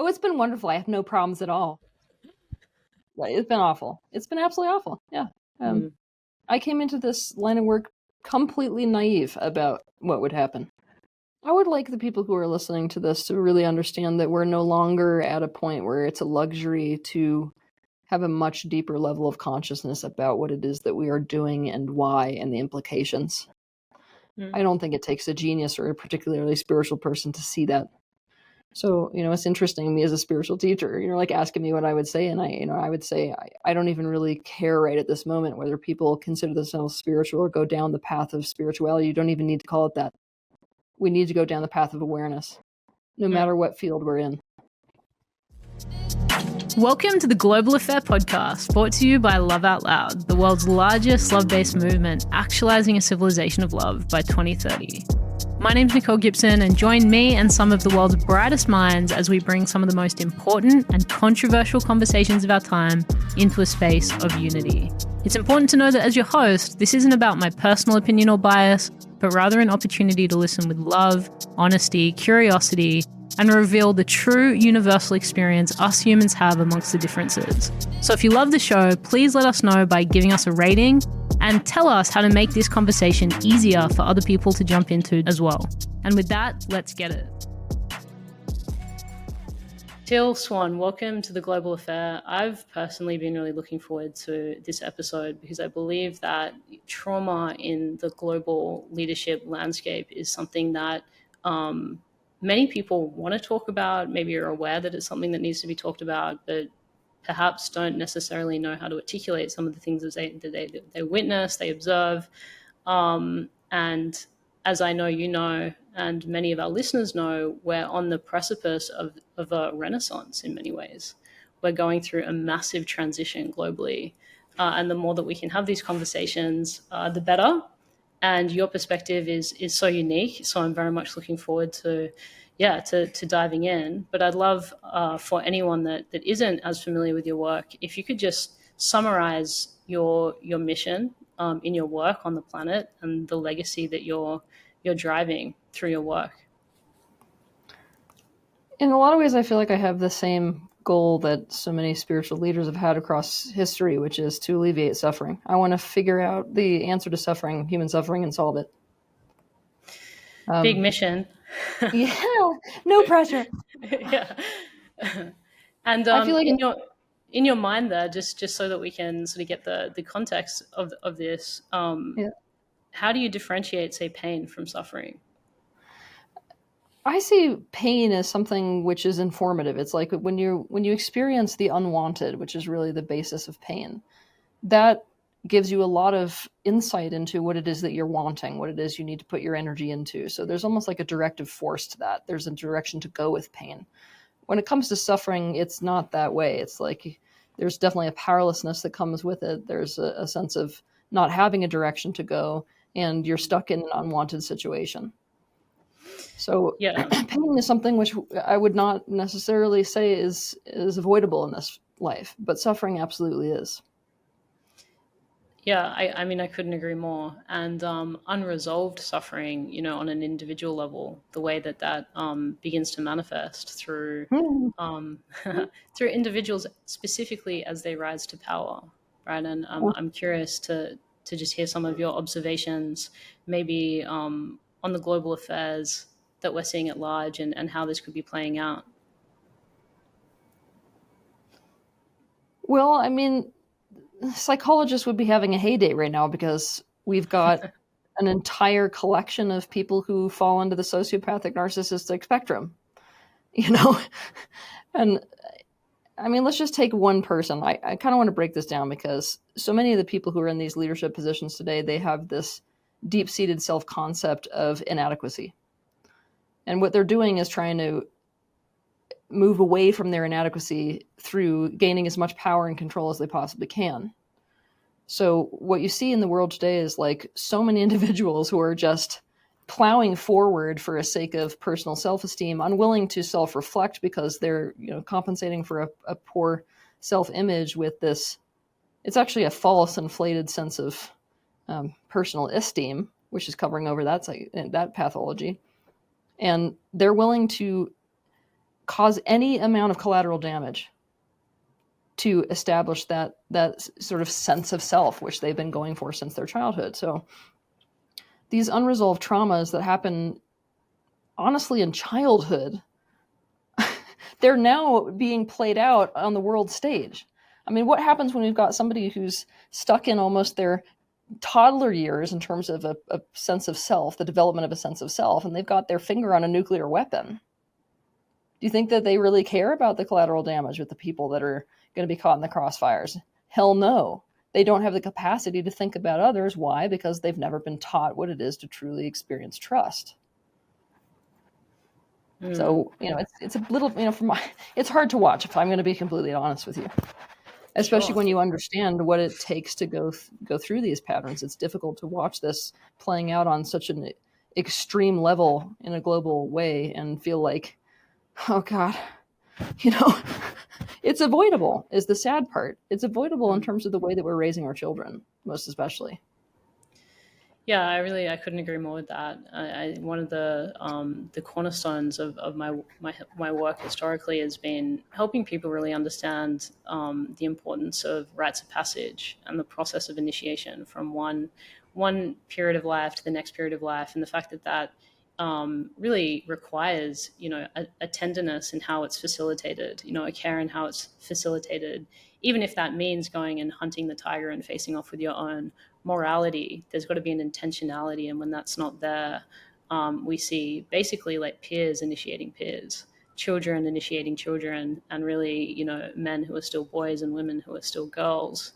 Oh, it's been wonderful. I have no problems at all. It's been awful. It's been absolutely awful. Yeah. I came into this line of work completely naive about what would happen. I would like the people who are listening to this to really understand that we're no longer at a point where it's a luxury to have a much deeper level of consciousness about what it is that we are doing and why and the implications. I don't think it takes a genius or a particularly spiritual person to see that. So, it's interesting, me as a spiritual teacher, like asking me what I would say. And I would say, I don't even really care right at this moment whether people consider themselves spiritual or go down the path of spirituality. You don't even need to call it that. We need to go down the path of awareness, no matter what field we're in. Welcome to the Global Affair podcast, brought to you by Love Out Loud, the world's largest love-based movement actualizing a civilization of love by 2030. My name's Nicole Gibson, and join me and some of the world's brightest minds as we bring some of the most important and controversial conversations of our time into a space of unity. It's important to know that as your host, this isn't about my personal opinion or bias, but rather an opportunity to listen with love, honesty, curiosity, and reveal the true universal experience us humans have amongst the differences. So if you love the show, please let us know by giving us a rating and tell us how to make this conversation easier for other people to jump into as well. And with that, let's get it. Teal Swan, welcome to the Global Affair. I've personally been really looking forward to this episode because I believe that trauma in the global leadership landscape is something that many people want to talk about. Maybe you're aware that it's something that needs to be talked about, but perhaps don't necessarily know how to articulate some of the things that they witness, they observe. And as I know you know, and many of our listeners know, we're on the precipice of a renaissance in many ways. We're going through a massive transition globally. And the more that we can have these conversations, the better. And your perspective is so unique. So I'm very much looking forward to diving in. But I'd love for anyone that isn't as familiar with your work, if you could just summarize your mission in your work on the planet and the legacy that you're driving through your work. In a lot of ways, I feel like I have the same goal that so many spiritual leaders have had across history, which is to alleviate suffering. I want to figure out the answer to suffering, human suffering, and solve it. Big mission. Yeah, no pressure. Yeah. And I feel like in your mind there, just so that we can sort of get the context of this, how do you differentiate, say, pain from suffering? I see pain as something which is informative. It's like when you experience the unwanted, which is really the basis of pain, that gives you a lot of insight into what it is that you're wanting, what it is you need to put your energy into. So there's almost like a directive force to that. There's a direction to go with pain. When it comes to suffering, it's not that way. It's like there's definitely a powerlessness that comes with it. There's a sense of not having a direction to go, and you're stuck in an unwanted situation. So pain is something which I would not necessarily say is avoidable in this life, but suffering absolutely is. Yeah, I mean, I couldn't agree more. And unresolved suffering, on an individual level, the way that begins to manifest through through individuals specifically as they rise to power, right? And I'm curious to just hear some of your observations, maybe on the global affairs that we're seeing at large and how this could be playing out. Well, I mean, psychologists would be having a heyday right now because we've got an entire collection of people who fall into the sociopathic narcissistic spectrum, and I mean, let's just take one person. I kind of want to break this down because so many of the people who are in these leadership positions today, they have this deep-seated self-concept of inadequacy. And what they're doing is trying to move away from their inadequacy through gaining as much power and control as they possibly can. So what you see in the world today is like so many individuals who are just plowing forward for a sake of personal self-esteem, unwilling to self-reflect because they're, compensating for a poor self-image with this. It's actually a false, inflated sense of personal esteem, which is covering over that pathology. And they're willing to cause any amount of collateral damage to establish that sort of sense of self, which they've been going for since their childhood. So these unresolved traumas that happen honestly in childhood, they're now being played out on the world stage. I mean, what happens when we've got somebody who's stuck in almost their toddler years in terms of a sense of self, the development of a sense of self, and they've got their finger on a nuclear weapon? Do you think that they really care about the collateral damage with the people that are going to be caught in the crossfires? Hell no. They don't have the capacity to think about others. Why? Because they've never been taught what it is to truly experience trust. So, it's a little, it's hard to watch, if I'm going to be completely honest with you. Especially when you understand what it takes to go through these patterns. It's difficult to watch this playing out on such an extreme level in a global way and feel like, oh God, it's avoidable is the sad part. It's avoidable in terms of the way that we're raising our children, most especially. Yeah, I couldn't agree more with that. One of the cornerstones of my work historically has been helping people really understand the importance of rites of passage and the process of initiation from one period of life to the next period of life, and the fact that really requires a tenderness in how it's facilitated, a care in how it's facilitated, even if that means going and hunting the tiger and facing off with your own morality. There's got to be an intentionality, and when that's not there, we see basically like peers initiating peers, children initiating children, and really men who are still boys and women who are still girls.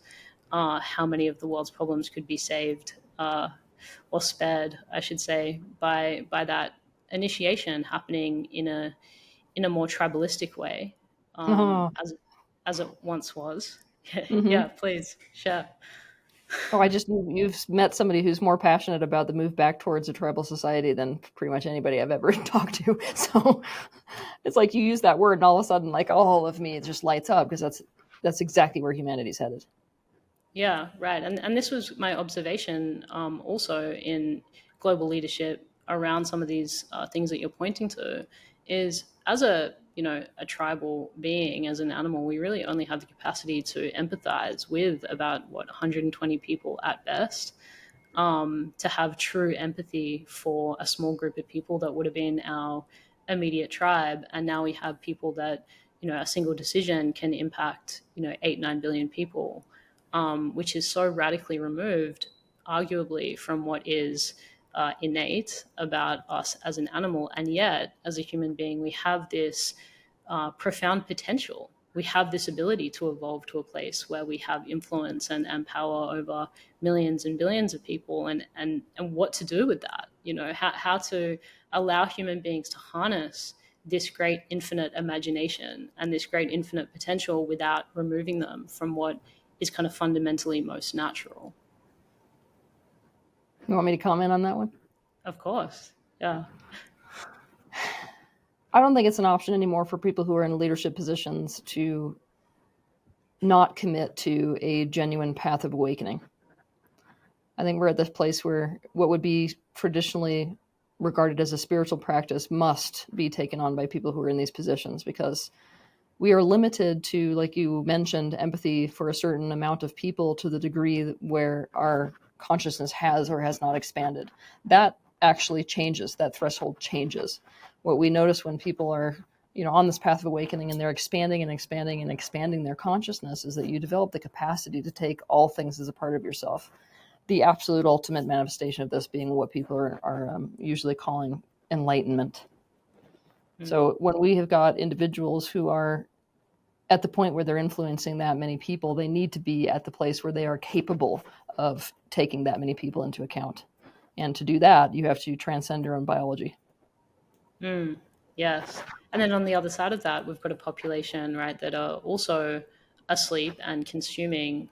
How many of the world's problems could be saved or spared, I should say, by that initiation happening in a more tribalistic way, as it once was. Mm-hmm. Yeah, please share. Oh, you've met somebody who's more passionate about the move back towards a tribal society than pretty much anybody I've ever talked to. So it's like you use that word and all of a sudden, like, all of me just lights up, because that's exactly where humanity's headed. Yeah, right. And this was my observation also in global leadership around some of these things that you're pointing to, is as a tribal being, as an animal, we really only have the capacity to empathize with about 120 people at best, to have true empathy for a small group of people that would have been our immediate tribe. And now we have people that a single decision can impact 8-9 billion people, which is so radically removed, arguably, from what is innate about us as an animal. And yet, as a human being, we have this profound potential. We have this ability to evolve to a place where we have influence and power over millions and billions of people, and what to do with that. How to allow human beings to harness this great infinite imagination and this great infinite potential without removing them from what is kind of fundamentally most natural. You want me to comment on that one? Of course. Yeah. I don't think it's an option anymore for people who are in leadership positions to not commit to a genuine path of awakening. I think we're at this place where what would be traditionally regarded as a spiritual practice must be taken on by people who are in these positions, because we are limited to, like you mentioned, empathy for a certain amount of people to the degree where our consciousness has or has not expanded. That actually changes. That threshold changes. What we notice when people are, on this path of awakening and they're expanding and expanding and expanding their consciousness is that you develop the capacity to take all things as a part of yourself. The absolute ultimate manifestation of this being what people are usually calling enlightenment. So when we have got individuals who are at the point where they're influencing that many people, they need to be at the place where they are capable of taking that many people into account. And to do that, you have to transcend your own biology. Yes. And then on the other side of that, we've got a population, right, that are also asleep and consuming,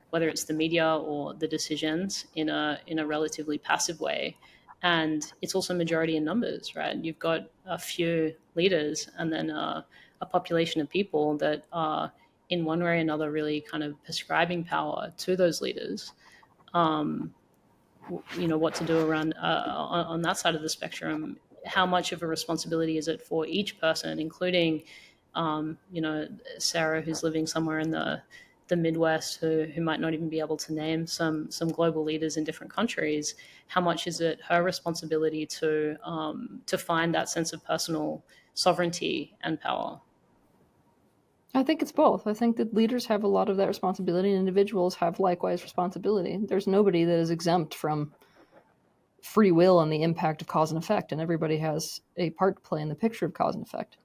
whether it's the media or the decisions, in a relatively passive way. And it's also majority in numbers, right? You've got a few leaders and then a population of people that are in one way or another really kind of prescribing power to those leaders. What to do around on that side of the spectrum how much of a responsibility is it for each person, including, Sarah, who's living somewhere in the Midwest, who might not even be able to name some global leaders in different countries. How much is it her responsibility to find that sense of personal sovereignty and power? I think it's both. I think that leaders have a lot of that responsibility, and individuals have likewise responsibility. There's nobody that is exempt from free will and the impact of cause and effect, and everybody has a part to play in the picture of cause and effect.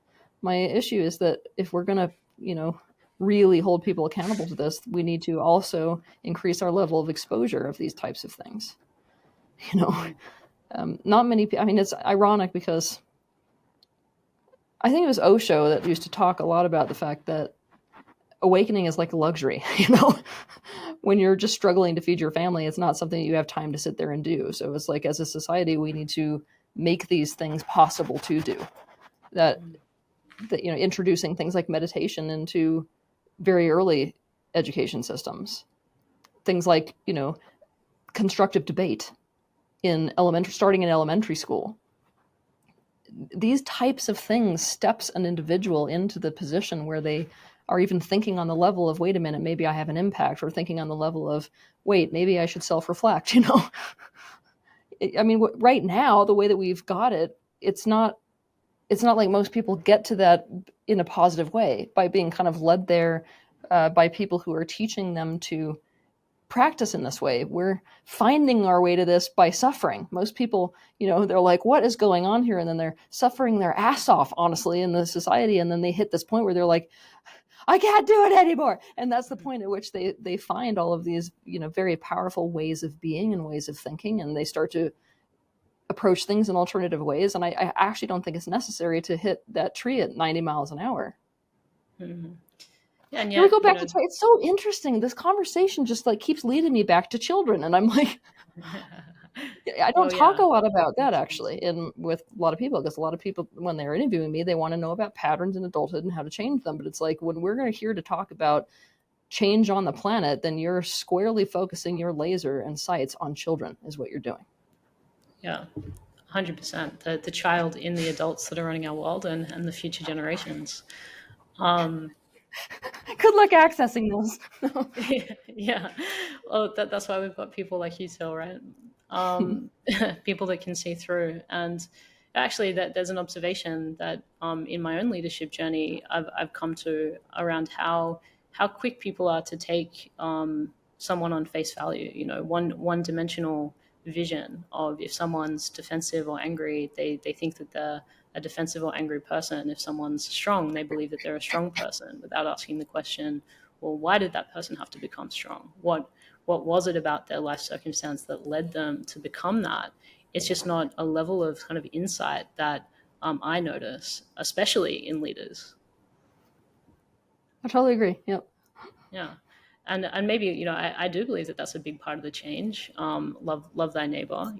My issue is that if we're going to, really hold people accountable to this, we need to also increase our level of exposure of these types of things. Not many people. I mean, it's ironic because I think it was Osho that used to talk a lot about the fact that awakening is like a luxury. When you're just struggling to feed your family, it's not something you have time to sit there and do. So it's like, as a society, we need to make these things possible to do. That introducing things like meditation into very early education systems, things like constructive debate starting in elementary school. These types of things steps an individual into the position where they are even thinking on the level of, wait a minute, maybe I have an impact, or thinking on the level of, wait, maybe I should self-reflect. I mean, right now, the way that we've got it, it's not like most people get to that in a positive way by being kind of led there by people who are teaching them to practice in this way. We're finding our way to this by suffering. Most people, they're like, what is going on here? And then they're suffering their ass off, honestly, in the society. And then they hit this point where they're like, I can't do it anymore. And that's the point at which they find all of these, very powerful ways of being and ways of thinking. And they start to approach things in alternative ways. And I actually don't think it's necessary to hit that tree at 90 miles an hour. Mm-hmm. Yeah, and yet, we go back to it's so interesting. This conversation just keeps leading me back to children, and I'm like, I don't talk a lot about that actually, with a lot of people, because a lot of people, when they're interviewing me, they want to know about patterns in adulthood and how to change them. But it's like, when we're here to talk about change on the planet, then you're squarely focusing your laser and sights on children, is what you're doing. Yeah, 100%. The child in the adults that are running our world and the future generations. Good luck accessing those. Yeah. Well, that's why we've got people like you, Teal, right? People that can see through. And actually, there's an observation that in my own leadership journey, I've come to around how quick people are to take someone on face value. One dimensional vision of, if someone's defensive or angry, they think that they're a defensive or angry person. If someone's strong, they believe that they're a strong person, without asking the question, well, why did that person have to become strong? What was it about their life circumstance that led them to become that? It's just not a level of kind of insight that I notice, especially in leaders. I totally agree. Yep. Yeah. And maybe, I do believe that that's a big part of the change. Love thy neighbor,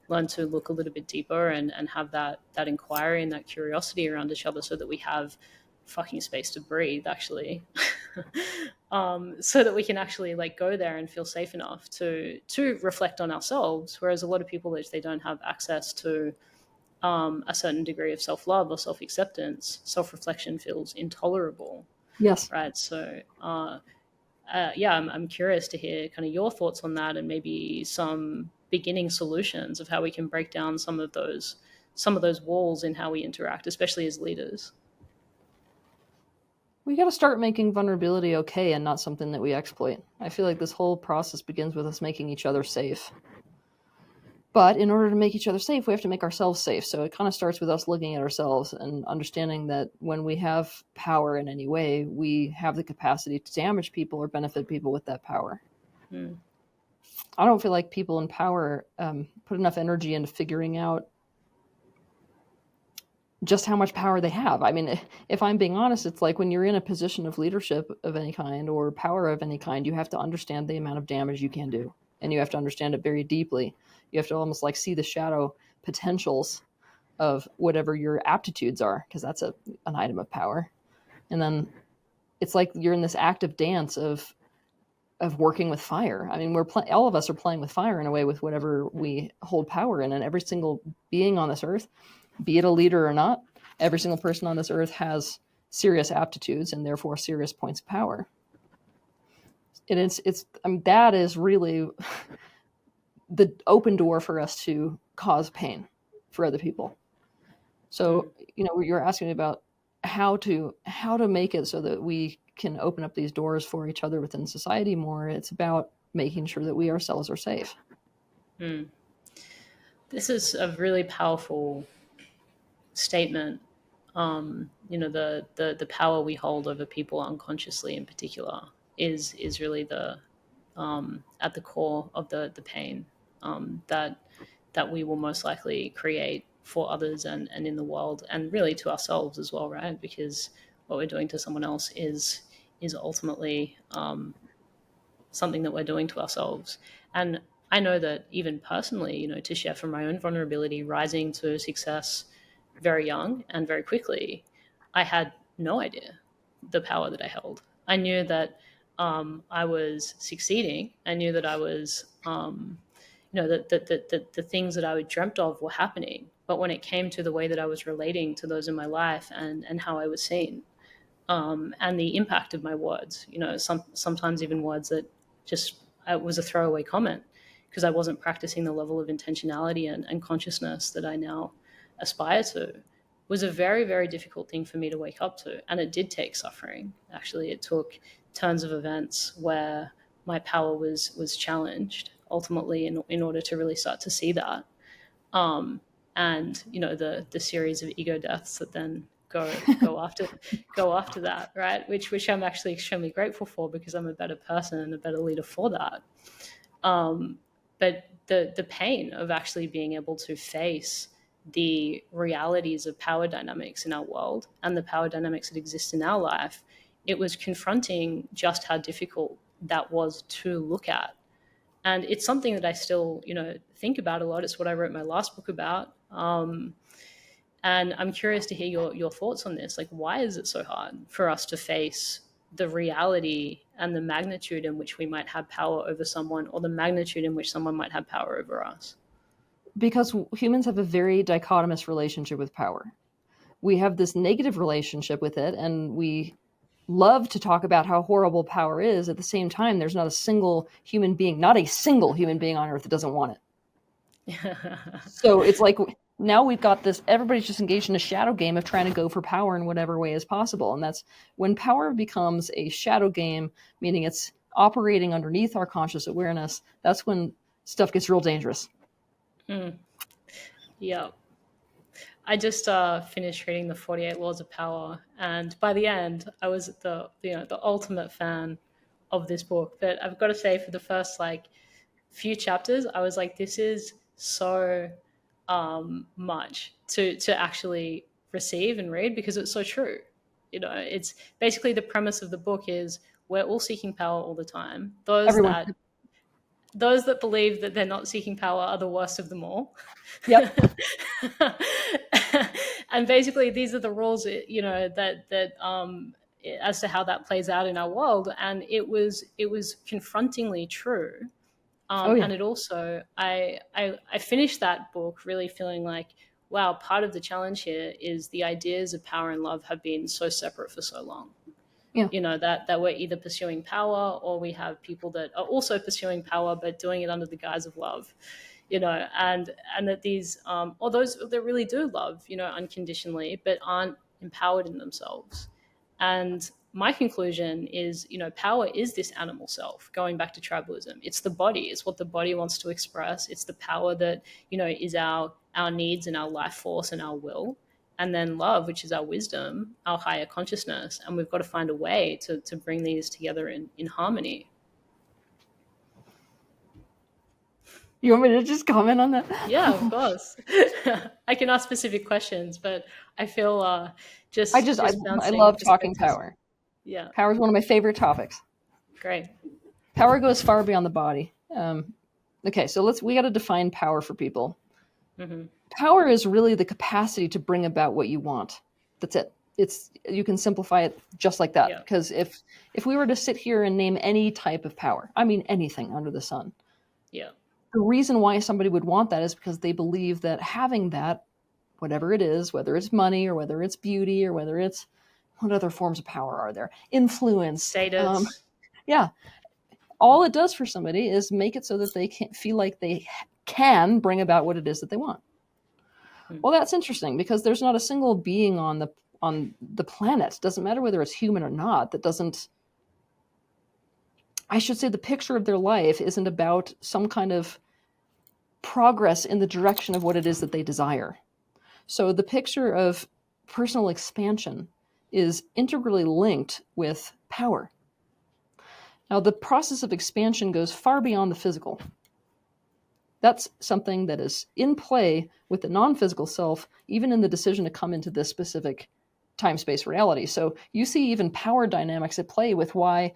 learn to look a little bit deeper and have that inquiry and that curiosity around each other, so that we have fucking space to breathe, actually. So that we can actually go there and feel safe enough to reflect on ourselves. Whereas a lot of people, they don't have access to a certain degree of self-love or self-acceptance. Self-reflection feels intolerable. Yes. Right. So, I'm curious to hear kind of your thoughts on that, and maybe some beginning solutions of how we can break down some of those walls in how we interact, especially as leaders. We got to start making vulnerability okay and not something that we exploit. I feel like this whole process begins with us making each other safe. But in order to make each other safe, we have to make ourselves safe. So it kind of starts with us looking at ourselves and understanding that when we have power in any way, we have the capacity to damage people or benefit people with that power. I don't feel like people in power put enough energy into figuring out just how much power they have. I mean, if I'm being honest, it's like when you're in a position of leadership of any kind or power of any kind, you have to understand the amount of damage you can do. And you have to understand it very deeply. You have to almost see the shadow potentials of whatever your aptitudes are, because that's an item of power. And then it's like you're in this active dance of of working with fire. I mean, all of us are playing with fire in a way with whatever we hold power in, and every single being on this earth, be it a leader or not, every single person on this earth has serious aptitudes and therefore serious points of power. That is really the open door for us to cause pain for other people. So, you're asking me about how to make it so that we can open up these doors for each other within society more. It's about making sure that we ourselves are safe. This is a really powerful statement. The power we hold over people unconsciously, in particular, is really the at the core of the pain that we will most likely create for others and in the world, and really to ourselves as well, right? Because what we're doing to someone else is ultimately something that we're doing to ourselves. And I know that even personally, to share from my own vulnerability, rising to success very young and very quickly, I had no idea the power that I held. I knew that I was succeeding. I knew that I was, that the things that I dreamt of were happening. But when it came to the way that I was relating to those in my life and how I was seen, and the impact of my words, sometimes even words that just it was a throwaway comment because I wasn't practicing the level of intentionality and consciousness that I now aspire to, was a very, very difficult thing for me to wake up to. And it did take suffering. Actually, it took turns of events where my power was challenged ultimately in order to really start to see that. And the series of ego deaths that then go after that, right? Which I'm actually extremely grateful for, because I'm a better person and a better leader for that. But the pain of actually being able to face the realities of power dynamics in our world and the power dynamics that exist in our life, it was confronting just how difficult that was to look at. And it's something that I still, think about a lot. It's what I wrote my last book about. And I'm curious to hear your thoughts on this. Like, why is it so hard for us to face the reality and the magnitude in which we might have power over someone, or the magnitude in which someone might have power over us? Because humans have a very dichotomous relationship with power. We have this negative relationship with it, and we love to talk about how horrible power is. At the same time, there's not a single human being on earth that doesn't want it. So it's like now we've got this, everybody's just engaged in a shadow game of trying to go for power in whatever way is possible. And that's when power becomes a shadow game, meaning it's operating underneath our conscious awareness. That's when stuff gets real dangerous. Yeah. I just finished reading the 48 Laws of Power, and by the end, I was the ultimate fan of this book. But I've got to say, for the first few chapters, I was like, this is so much to actually receive and read, because it's so true. It's basically the premise of the book is we're all seeking power all the time. Those that believe that they're not seeking power are the worst of them all. Yep. And basically, these are the rules, that as to how that plays out in our world. And it was confrontingly true. And it also, I finished that book really feeling like, wow, part of the challenge here is the ideas of power and love have been so separate for so long. Yeah. That we're either pursuing power, or we have people that are also pursuing power but doing it under the guise of love, and that these or those that really do love, unconditionally, but aren't empowered in themselves. And my conclusion is, power is this animal self, going back to tribalism. It's the body. It's what the body wants to express. It's the power that, is our needs and our life force and our will. And then love, which is our wisdom, our higher consciousness. And we've got to find a way to bring these together in harmony. You want me to just comment on that? Yeah, of course. I can ask specific questions, but I feel I love talking power. Yeah. Power is one of my favorite topics. Great. Power goes far beyond the body. Okay, so we got to define power for people. Mm-hmm. Power is really the capacity to bring about what you want. That's it. you can simplify it just like that. Yeah. Because if we were to sit here and name any type of power, I mean anything under the sun, Yeah. the reason why somebody would want that is because they believe that having that, whatever it is, whether it's money or whether it's beauty or whether it's, what other forms of power are there? Influence. Status. Yeah. All it does for somebody is make it so that they can't feel like they can bring about what it is that they want. Well, that's interesting because there's not a single being on the planet, doesn't matter whether it's human or not, that doesn't, I should say, the picture of their life isn't about some kind of progress in the direction of what it is that they desire. So the picture of personal expansion is integrally linked with power. Now, the process of expansion goes far beyond the physical. That's something that is in play with the non-physical self, even in the decision to come into this specific time-space reality. So you see even power dynamics at play with why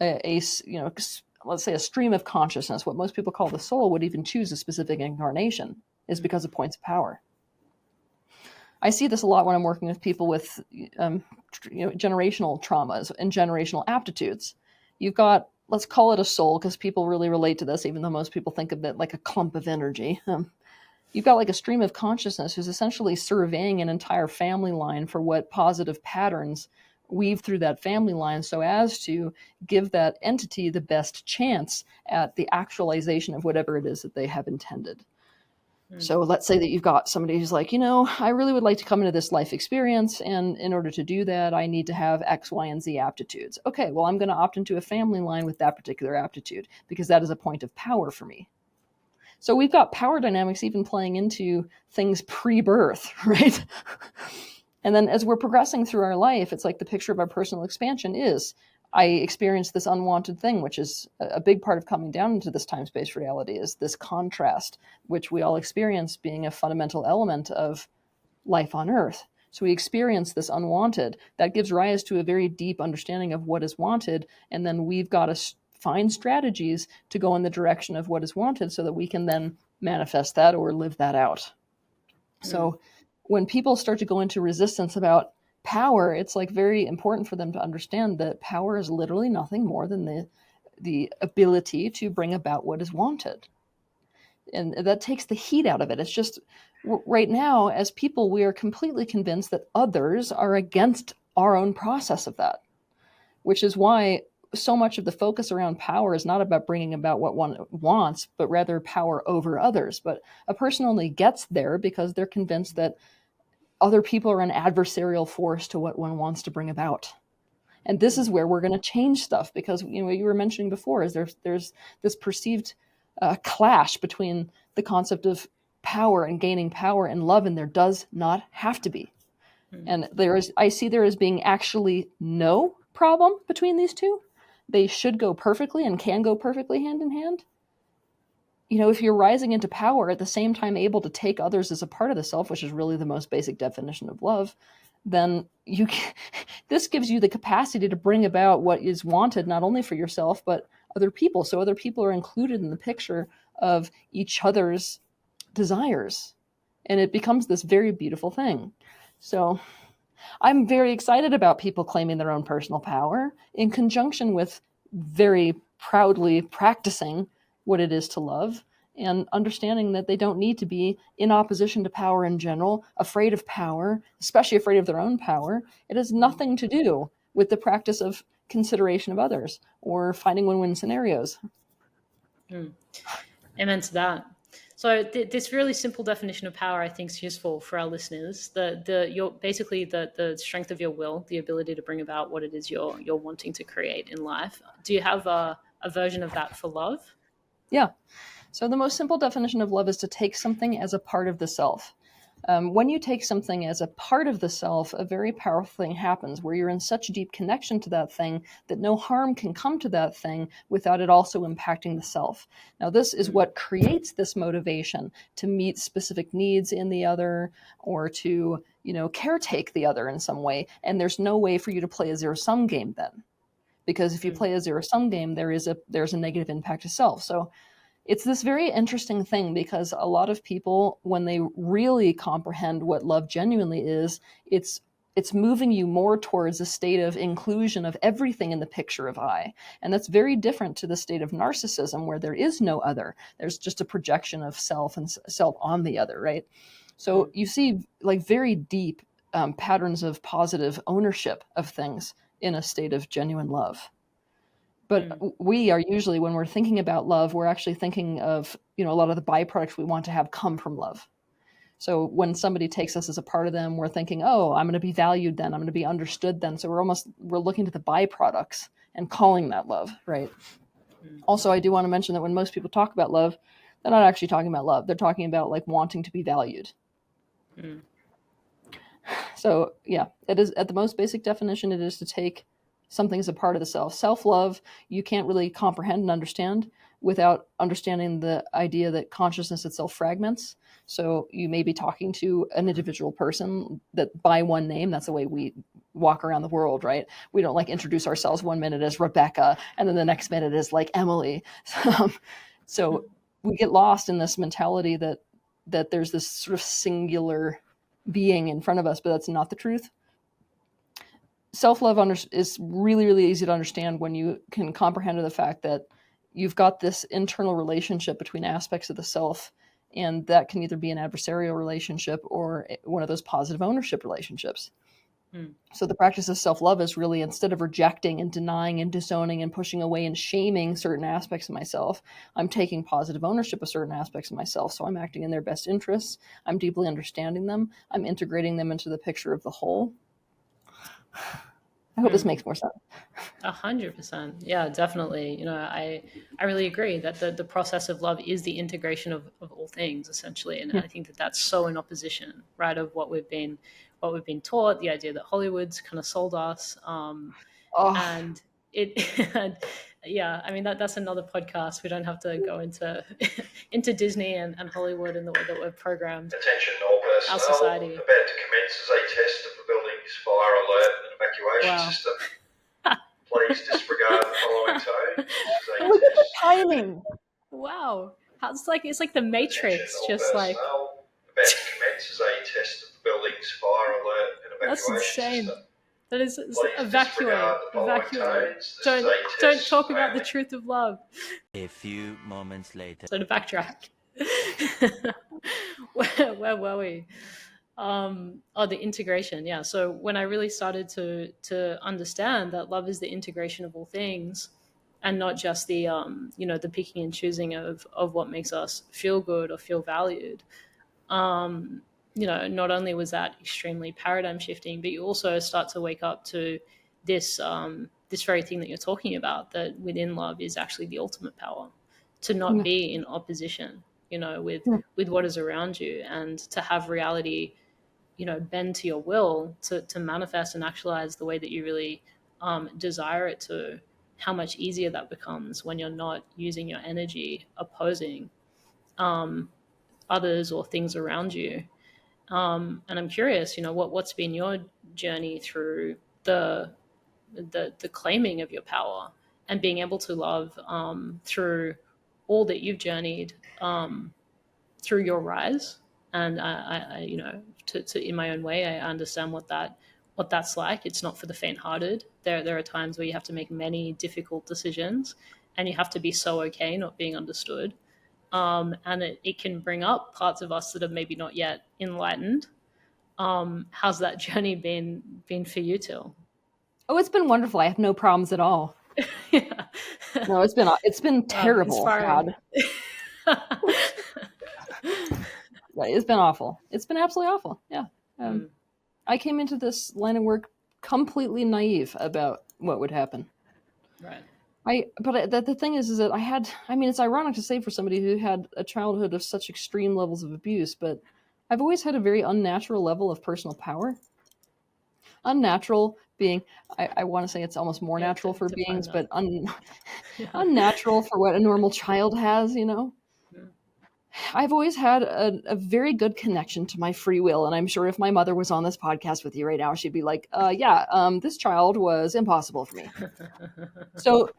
let's say a stream of consciousness, what most people call the soul, would even choose a specific incarnation, is because of points of power. I see this a lot when I'm working with people with generational traumas and generational aptitudes. You've got, let's call it a soul, because people really relate to this, even though most people think of it like a clump of energy. You've got like a stream of consciousness who's essentially surveying an entire family line for what positive patterns weave through that family line so as to give that entity the best chance at the actualization of whatever it is that they have intended. So let's say that you've got somebody who's like, I really would like to come into this life experience, and in order to do that, I need to have X, Y, and Z aptitudes. Okay, well, I'm going to opt into a family line with that particular aptitude because that is a point of power for me. So we've got power dynamics even playing into things pre-birth, right? And then as we're progressing through our life, it's like the picture of our personal expansion is, I experienced this unwanted thing, which is a big part of coming down into this time-space reality, is this contrast, which we all experience being a fundamental element of life on Earth. So we experience this unwanted. That gives rise to a very deep understanding of what is wanted, and then we've got to find strategies to go in the direction of what is wanted so that we can then manifest that or live that out. So when people start to go into resistance about power, it's like very important for them to understand that power is literally nothing more than the ability to bring about what is wanted. And that takes the heat out of it. It's just right now, as people, we are completely convinced that others are against our own process of that, which is why so much of the focus around power is not about bringing about what one wants, but rather power over others. But a person only gets there because they're convinced that other people are an adversarial force to what one wants to bring about. And this is where we're going to change stuff, because what you were mentioning before is there's this perceived clash between the concept of power and gaining power and love, and there does not have to be. And I see there as being actually no problem between these two. They should go perfectly and can go perfectly hand in hand. If you're rising into power at the same time able to take others as a part of the self, which is really the most basic definition of love, then this gives you the capacity to bring about what is wanted, not only for yourself, but other people. So other people are included in the picture of each other's desires. And it becomes this very beautiful thing. So I'm very excited about people claiming their own personal power in conjunction with very proudly practicing what it is to love, and understanding that they don't need to be in opposition to power in general, afraid of power, especially afraid of their own power. It has nothing to do with the practice of consideration of others or finding win-win scenarios. Amen to that. So this really simple definition of power, I think, is useful for our listeners. Basically the strength of your will, the ability to bring about what it is you're wanting to create in life. Do you have a version of that for love? Yeah. So the most simple definition of love is to take something as a part of the self. When you take something as a part of the self, a very powerful thing happens where you're in such deep connection to that thing that no harm can come to that thing without it also impacting the self. Now, this is what creates this motivation to meet specific needs in the other, or to, caretake the other in some way. And there's no way for you to play a zero-sum game then. Because if you play a zero-sum game, there's a negative impact to self. So it's this very interesting thing, because a lot of people, when they really comprehend what love genuinely is, it's it's moving you more towards a state of inclusion of everything in the picture of I. And that's very different to the state of narcissism where there is no other. There's just a projection of self and self on the other, right? So you see like very deep patterns of positive ownership of things in a state of genuine love. But we are usually, when we're thinking about love, we're actually thinking of, a lot of the byproducts we want to have come from love. So when somebody takes us as a part of them, we're thinking, oh, I'm going to be valued then. I'm going to be understood then. So we're looking to the byproducts and calling that love, right? Also, I do want to mention that when most people talk about love, they're not actually talking about love. They're talking about like wanting to be valued. So yeah, it is, at the most basic definition, it is to take something as a part of the self. Self-love, you can't really comprehend and understand without understanding the idea that consciousness itself fragments. So you may be talking to an individual person that by one name, that's the way we walk around the world, right? We don't like introduce ourselves one minute as Rebecca and then the next minute as like Emily. So we get lost in this mentality that there's this sort of singular being in front of us, but that's not the truth. Self-love is really, really easy to understand when you can comprehend the fact that you've got this internal relationship between aspects of the self, and that can either be an adversarial relationship or one of those positive ownership relationships. So the practice of self-love is really, instead of rejecting and denying and disowning and pushing away and shaming certain aspects of myself, I'm taking positive ownership of certain aspects of myself. So I'm acting in their best interests. I'm deeply understanding them. I'm integrating them into the picture of the whole. I hope this makes more sense. 100%. Yeah, definitely. I really agree that the process of love is the integration of all things, essentially. And I think that that's so in opposition, right, of what we've been taught, the idea that Hollywood's kind of sold us. And it, yeah, I mean, that's another podcast. We don't have to go into Disney and Hollywood and the way that we're programmed. Attention all personnel, our society. About to commence as a test of the building's fire alert and evacuation system. Please disregard the following tone. Look at the timing. Wow. It's like the Matrix, just like. About to commence as a test of the building's fire alert and evacuation That's insane. system. That is Please evacuate. Don't talk about the truth of love. A few moments later. So to backtrack, where were we? The integration. Yeah. So when I really started to understand that love is the integration of all things, and not just the the picking and choosing of what makes us feel good or feel valued. Not only was that extremely paradigm shifting, but you also start to wake up to this very thing that you're talking about, that within love is actually the ultimate power, to not be in opposition, with what is around you, and to have reality, bend to your will to manifest and actualize the way that you really desire it to. How much easier that becomes when you're not using your energy opposing others or things around you. And I'm curious, what's been your journey through the claiming of your power and being able to love through all that you've journeyed through your rise. And I in my own way, I understand what that's like. It's not for the faint-hearted. There are times where you have to make many difficult decisions, and you have to be so okay not being understood. And it can bring up parts of us that are maybe not yet enlightened. How's that journey been for you, Teal? Oh, it's been wonderful. I have no problems at all. Yeah. No, it's been terrible. God. It's been awful. It's been absolutely awful. Yeah. I came into this line of work completely naive about what would happen. Right. But the thing is that it's ironic to say for somebody who had a childhood of such extreme levels of abuse, but I've always had a very unnatural level of personal power. Unnatural being, I want to say it's almost more natural for beings, but unnatural for what a normal child has, I've always had a very good connection to my free will, and I'm sure if my mother was on this podcast with you right now, she'd be like, this child was impossible for me. So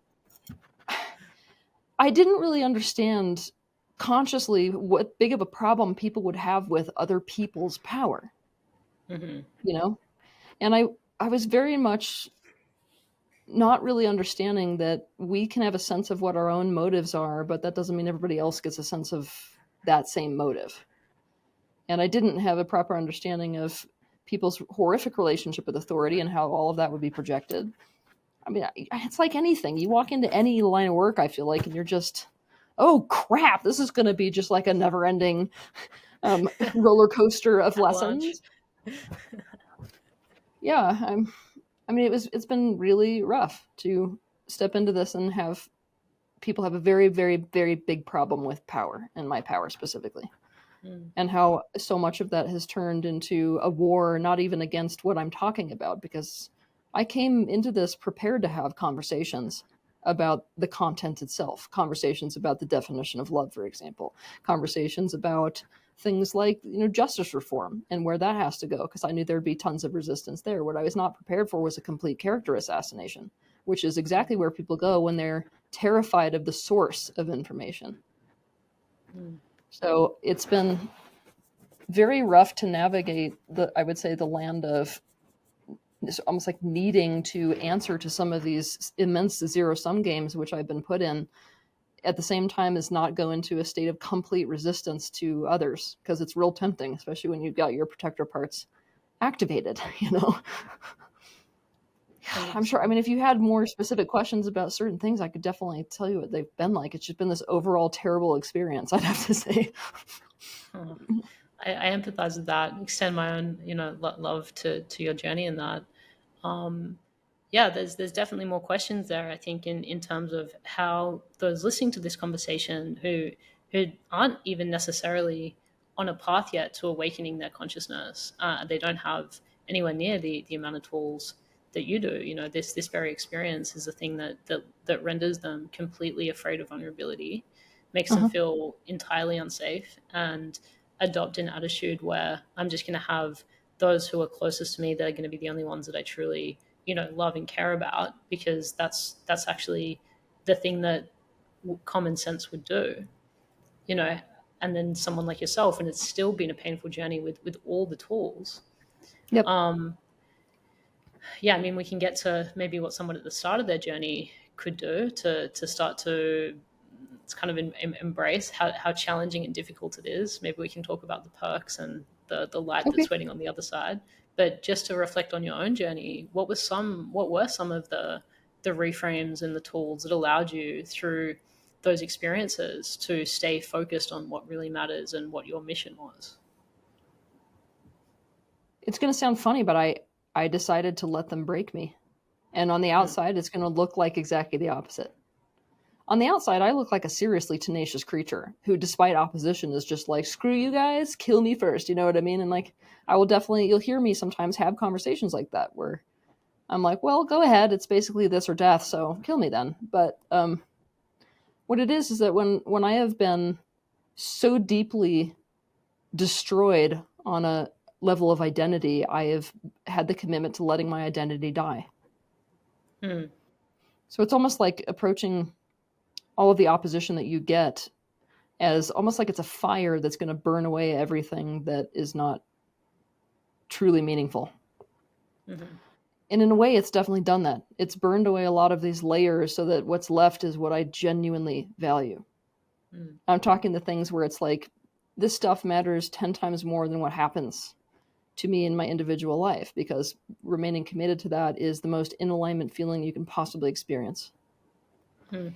I didn't really understand consciously what big of a problem people would have with other people's power. And I was very much not really understanding that we can have a sense of what our own motives are, but that doesn't mean everybody else gets a sense of that same motive. And I didn't have a proper understanding of people's horrific relationship with authority and how all of that would be projected. I mean, it's like anything. You walk into any line of work, I feel like, and you're just, oh crap, this is going to be just like a never-ending roller coaster of lessons. Yeah, I mean, it's been really rough to step into this and have people have a very, very, very big problem with power, and my power specifically. And how so much of that has turned into a war, not even against what I'm talking about, because I came into this prepared to have conversations about the content itself, conversations about the definition of love, for example, conversations about things like, justice reform and where that has to go, because I knew there'd be tons of resistance there. What I was not prepared for was a complete character assassination, which is exactly where people go when they're terrified of the source of information. So it's been very rough to navigate I would say, the land of almost like needing to answer to some of these immense zero-sum games which I've been put in, at the same time as not go into a state of complete resistance to others, because it's real tempting, especially when you've got your protector parts activated, I'm sure. I mean, if you had more specific questions about certain things, I could definitely tell you what they've been like. It's just been this overall terrible experience, I'd have to say. I empathize with that, extend my own, love to your journey in that. There's definitely more questions there, I think, in terms of how those listening to this conversation who aren't even necessarily on a path yet to awakening their consciousness, they don't have anywhere near the amount of tools that you do. This very experience is the thing that renders them completely afraid of vulnerability, makes them feel entirely unsafe, and adopt an attitude where I'm just going to have those who are closest to me that are going to be the only ones that I truly love and care about, because that's actually the thing that common sense would do, and then someone like yourself, and it's still been a painful journey with all the tools. Yep. I mean, we can get to maybe what someone at the start of their journey could do to start to kind of embrace how challenging and difficult it is. Maybe we can talk about the perks and the light that's waiting on the other side. But just to reflect on your own journey, what were some of the reframes and the tools that allowed you through those experiences to stay focused on what really matters and what your mission was? It's going to sound funny, but I decided to let them break me. And on the outside, it's going to look like exactly the opposite. On the outside, I look like a seriously tenacious creature who, despite opposition, is just like, screw you guys, kill me first. You know what I mean? And like, I will definitely, you'll hear me sometimes have conversations like that where I'm like, well, go ahead. It's basically this or death, so kill me then. But what it is that when I have been so deeply destroyed on a level of identity, I have had the commitment to letting my identity die. So it's almost like approaching all of the opposition that you get as almost like it's a fire that's going to burn away everything that is not truly meaningful. And in a way, it's definitely done that. It's burned away a lot of these layers so that what's left is what I genuinely value. I'm talking the things where it's like, this stuff matters 10 times more than what happens to me in my individual life, because remaining committed to that is the most in alignment feeling you can possibly experience. And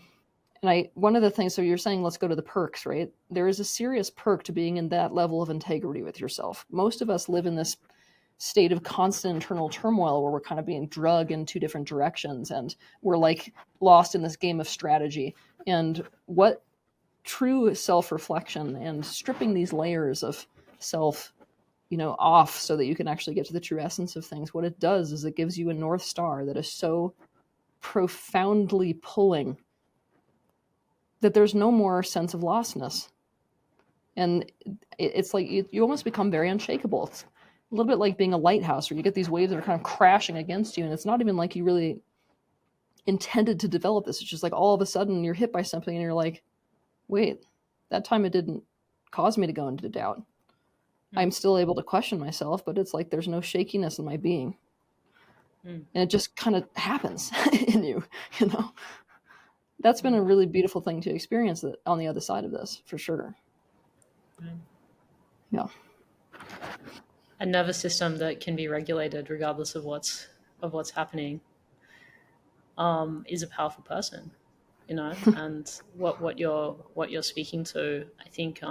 one of the things, so you're saying, let's go to the perks, right? There is a serious perk to being in that level of integrity with yourself. Most of us live in this state of constant internal turmoil where we're kind of being dragged in two different directions, and we're like lost in this game of strategy. And what true self-reflection and stripping these layers of self, off so that you can actually get to the true essence of things, what it does is it gives you a North Star that is so profoundly pulling that there's no more sense of lostness. And it's like you almost become very unshakable. It's a little bit like being a lighthouse where you get these waves that are kind of crashing against you, and it's not even like you really intended to develop this. It's just like all of a sudden you're hit by something and you're like, wait, that time it didn't cause me to go into doubt. I'm still able to question myself, but it's like there's no shakiness in my being. And it just kind of happens in you, you know. That's been a really beautiful thing to experience on the other side of this, for sure. Yeah. A nervous system that can be regulated regardless of what's happening is a powerful person, you know. And what you're speaking to, I think,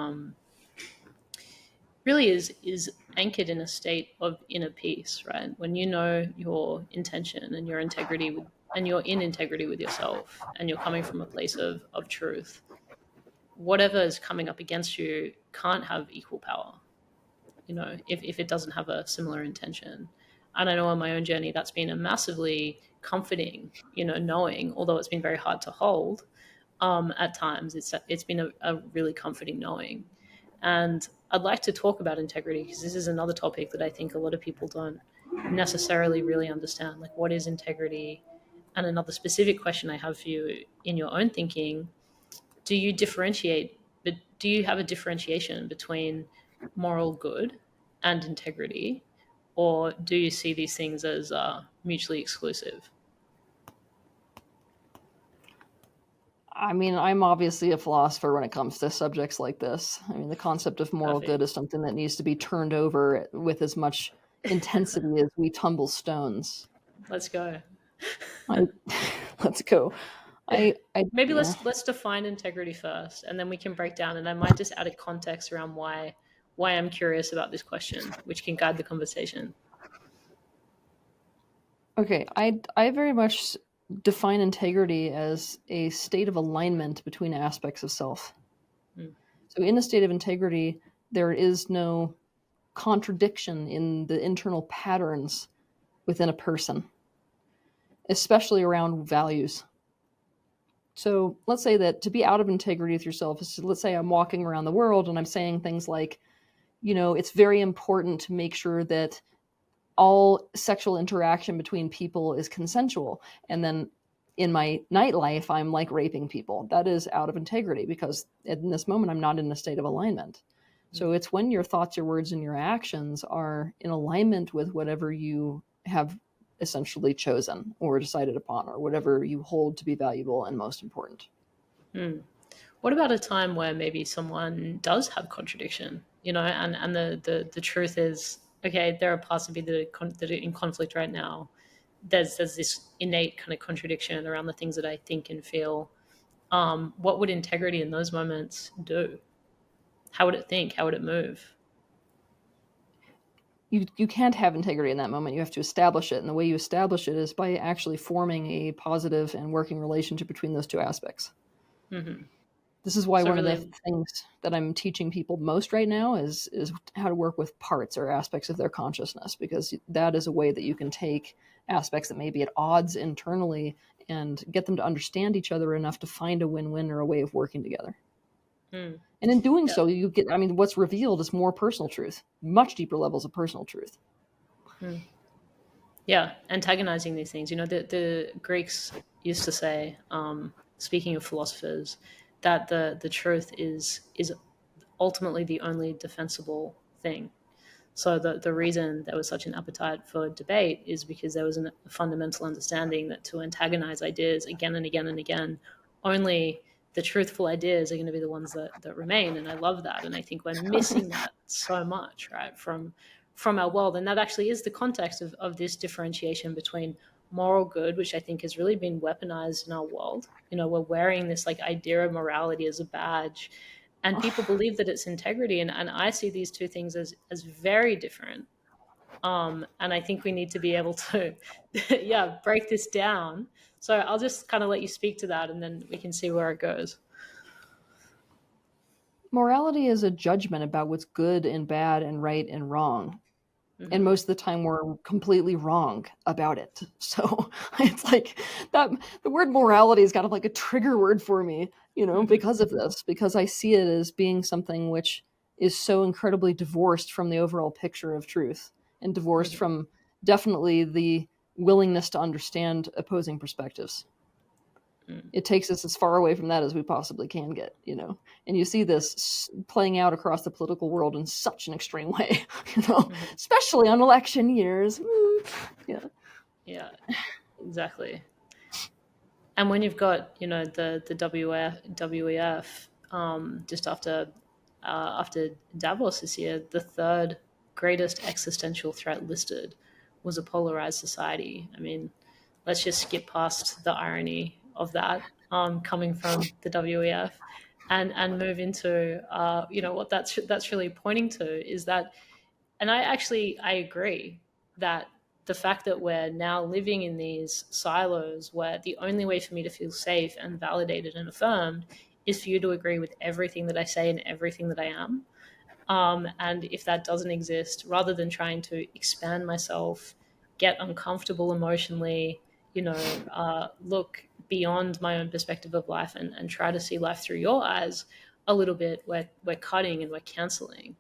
really is anchored in a state of inner peace, right? When you know your intention and your integrity and you're in integrity with yourself, and you're coming from a place of truth, whatever is coming up against you can't have equal power, you know, if it doesn't have a similar intention. And I know on my own journey that's been a massively comforting, you know, knowing, although it's been very hard to hold at times. It's been a really comforting knowing. And I'd like to talk about integrity, because this is another topic that I think a lot of people don't necessarily really understand. Like, what is integrity? And another specific question I have for you in your own thinking: do you differentiate? But do you have a differentiation between moral good and integrity, or do you see these things as mutually exclusive? I mean, I'm obviously a philosopher when it comes to subjects like this. I mean, the concept of moral Perfect. good is something that needs to be turned over with as much intensity as we tumble stones. Let's go. Let's go. Maybe let's define integrity first, and then we can break down. And I might just add a context around why I'm curious about this question, which can guide the conversation. Okay, I very much define integrity as a state of alignment between aspects of self. So in a state of integrity, there is no contradiction in the internal patterns within a person, especially around values. So let's say that to be out of integrity with yourself is, let's say I'm walking around the world and I'm saying things like, you know, it's very important to make sure that all sexual interaction between people is consensual. And then in my nightlife, I'm like raping people. That is out of integrity, because in this moment, I'm not in a state of alignment. So it's when your thoughts, your words, and your actions are in alignment with whatever you have essentially chosen or decided upon, or whatever you hold to be valuable and most important. What about a time where maybe someone does have contradiction, you know, and the truth is, okay, there are parts of me that are in conflict right now. There's this innate kind of contradiction around the things that I think and feel. What would integrity in those moments do? How would it think? How would it move? You can't have integrity in that moment. You have to establish it. And the way you establish it is by actually forming a positive and working relationship between those two aspects. Mm-hmm. This is why So one really, of the things that I'm teaching people most right now is how to work with parts or aspects of their consciousness, because that is a way that you can take aspects that may be at odds internally and get them to understand each other enough to find a win-win or a way of working together. And in doing so, you get, I mean, what's revealed is more personal truth, much deeper levels of personal truth. Yeah, antagonizing these things. You know, the Greeks used to say, speaking of philosophers, that the truth is ultimately the only defensible thing. So the reason there was such an appetite for debate is because there was a fundamental understanding that to antagonize ideas again and again and again, only the truthful ideas are going to be the ones that remain. And I love that. And I think we're missing that so much, right, from our world. And that actually is the context of this differentiation between moral good, which I think has really been weaponized in our world. You know, we're wearing this like idea of morality as a badge, and people believe that it's integrity. And I see these two things as very different. And I think we need to be able to, break this down. So I'll just kind of let you speak to that, and then we can see where it goes. Morality is a judgment about what's good and bad and right and wrong. And most of the time we're completely wrong about it. So it's like that the word morality is kind of like a trigger word for me, you know, because of this, because I see it as being something which is so incredibly divorced from the overall picture of truth, and divorced from definitely the willingness to understand opposing perspectives. It takes us as far away from that as we possibly can get, you know. And you see this playing out across the political world in such an extreme way, you know, especially on election years. Yeah. Yeah, exactly. And when you've got, you know, the WEF just after Davos this year, the third greatest existential threat listed was a polarized society. I mean, let's just skip past the irony of that coming from the WEF and move into you know, what that's really pointing to is that, and I agree that the fact that we're now living in these silos where the only way for me to feel safe and validated and affirmed is for you to agree with everything that I say and everything that I am. And if that doesn't exist, rather than trying to expand myself, get uncomfortable emotionally, you know, look beyond my own perspective of life and try to see life through your eyes a little bit, we're cutting and we're canceling.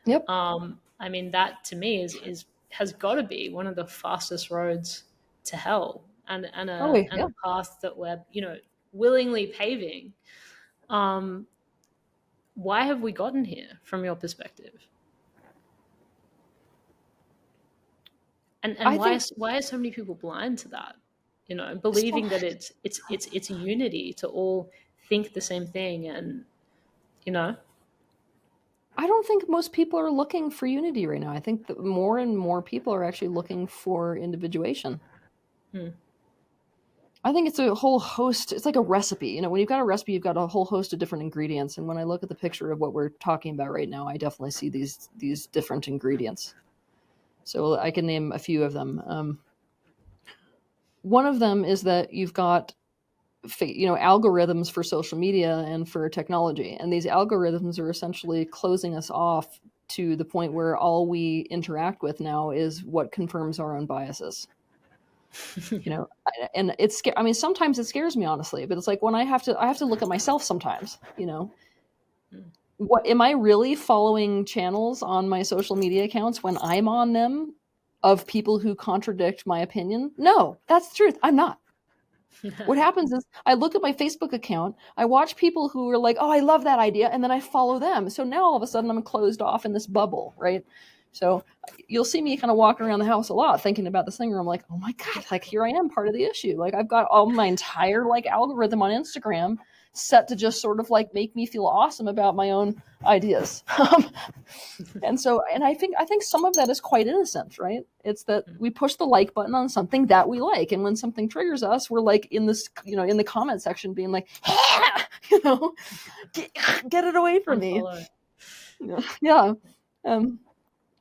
Yep. I mean, that to me is has got to be one of the fastest roads to hell, and Yeah. a path that we're, you know, willingly paving. Why have we gotten here, from your perspective? And why are so many people blind to that? You know, believing that it's a unity to all think the same thing, and you know. I don't think most people are looking for unity right now. I think that more and more people are actually looking for individuation. I think it's a whole host. It's like a recipe. You know, when you've got a recipe, you've got a whole host of different ingredients. And when I look at the picture of what we're talking about right now, I definitely see these different ingredients. So I can name a few of them. One of them is that you've got, you know, algorithms for social media and for technology, and these algorithms are essentially closing us off to the point where all we interact with now is what confirms our own biases. You know, and it's, I mean, sometimes it scares me, honestly, but it's like when I have to look at myself sometimes, you know, what am I really following channels on my social media accounts when I'm on them of people who contradict my opinion? No, that's the truth. I'm not. What happens is I look at my Facebook account, I watch people who are like, oh, I love that idea, and then I follow them. So now all of a sudden I'm closed off in this bubble, right? So you'll see me kind of walking around the house a lot thinking about this thing where I'm like, oh my God, like here I am part of the issue. Like I've got all my entire like algorithm on Instagram set to just sort of like make me feel awesome about my own ideas. And so, and I think some of that is quite innocent, right? It's that we push the like button on something that we like, and when something triggers us, we're like in this, you know, in the comment section being like, you know, get it away from me. Yeah.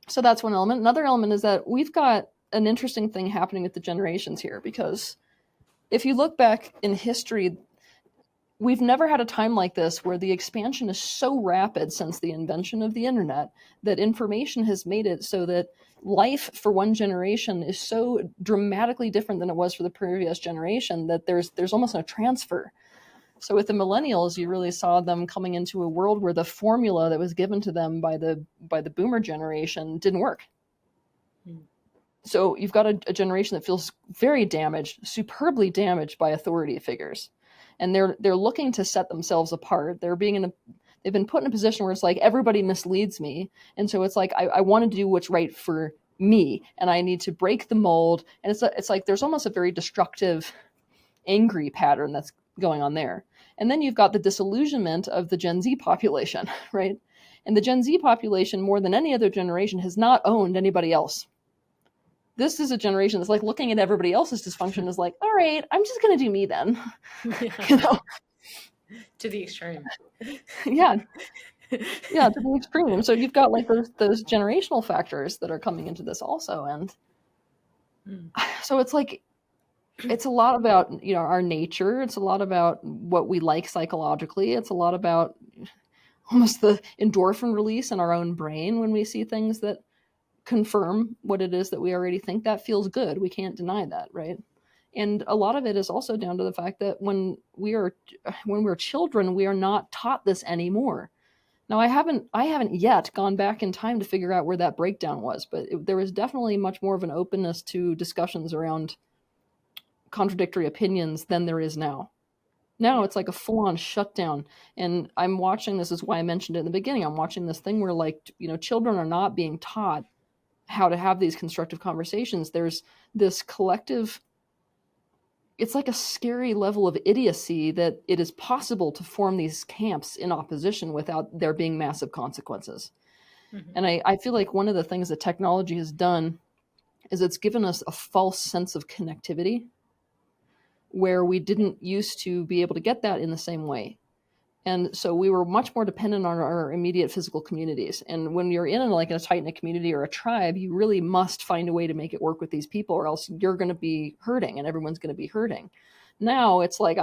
So that's one element. Another element is that we've got an interesting thing happening with the generations here, because if you look back in history, we've never had a time like this where the expansion is so rapid since the invention of the internet that information has made it so that life for one generation is so dramatically different than it was for the previous generation that there's almost no transfer. So with the millennials, you really saw them coming into a world where the formula that was given to them by the boomer generation didn't work. So you've got a generation that feels very damaged, superbly damaged by authority figures. And they're looking to set themselves apart. They've been put in a position where it's like everybody misleads me. And so it's like I want to do what's right for me, and I need to break the mold. And it's like there's almost a very destructive, angry pattern that's going on there. And then you've got the disillusionment of the Gen Z population, right? And the Gen Z population, more than any other generation, has not owned anybody else. This is a generation that's like looking at everybody else's dysfunction is like, all right, I'm just going to do me then. Yeah. You know? To the extreme. Yeah. Yeah, to the extreme. So you've got like those generational factors that are coming into this also. And so it's like, it's a lot about, you know, our nature. It's a lot about what we like psychologically. It's a lot about almost the endorphin release in our own brain when we see things that confirm what it is that we already think. That feels good. We can't deny that, right? And a lot of it is also down to the fact that when we're children, we are not taught this anymore. Now, I haven't yet gone back in time to figure out where that breakdown was, but there was definitely much more of an openness to discussions around contradictory opinions than there is now. Now it's like a full-on shutdown. And I'm watching, this is why I mentioned it in the beginning, I'm watching this thing where, like, you know, children are not being taught how to have these constructive conversations, there's this collective, it's like a scary level of idiocy that it is possible to form these camps in opposition without there being massive consequences. Mm-hmm. And I feel like one of the things that technology has done is it's given us a false sense of connectivity where we didn't used to be able to get that in the same way. And so we were much more dependent on our immediate physical communities. And when you're in like a tight-knit community or a tribe, you really must find a way to make it work with these people, or else you're going to be hurting and everyone's going to be hurting. Now it's like,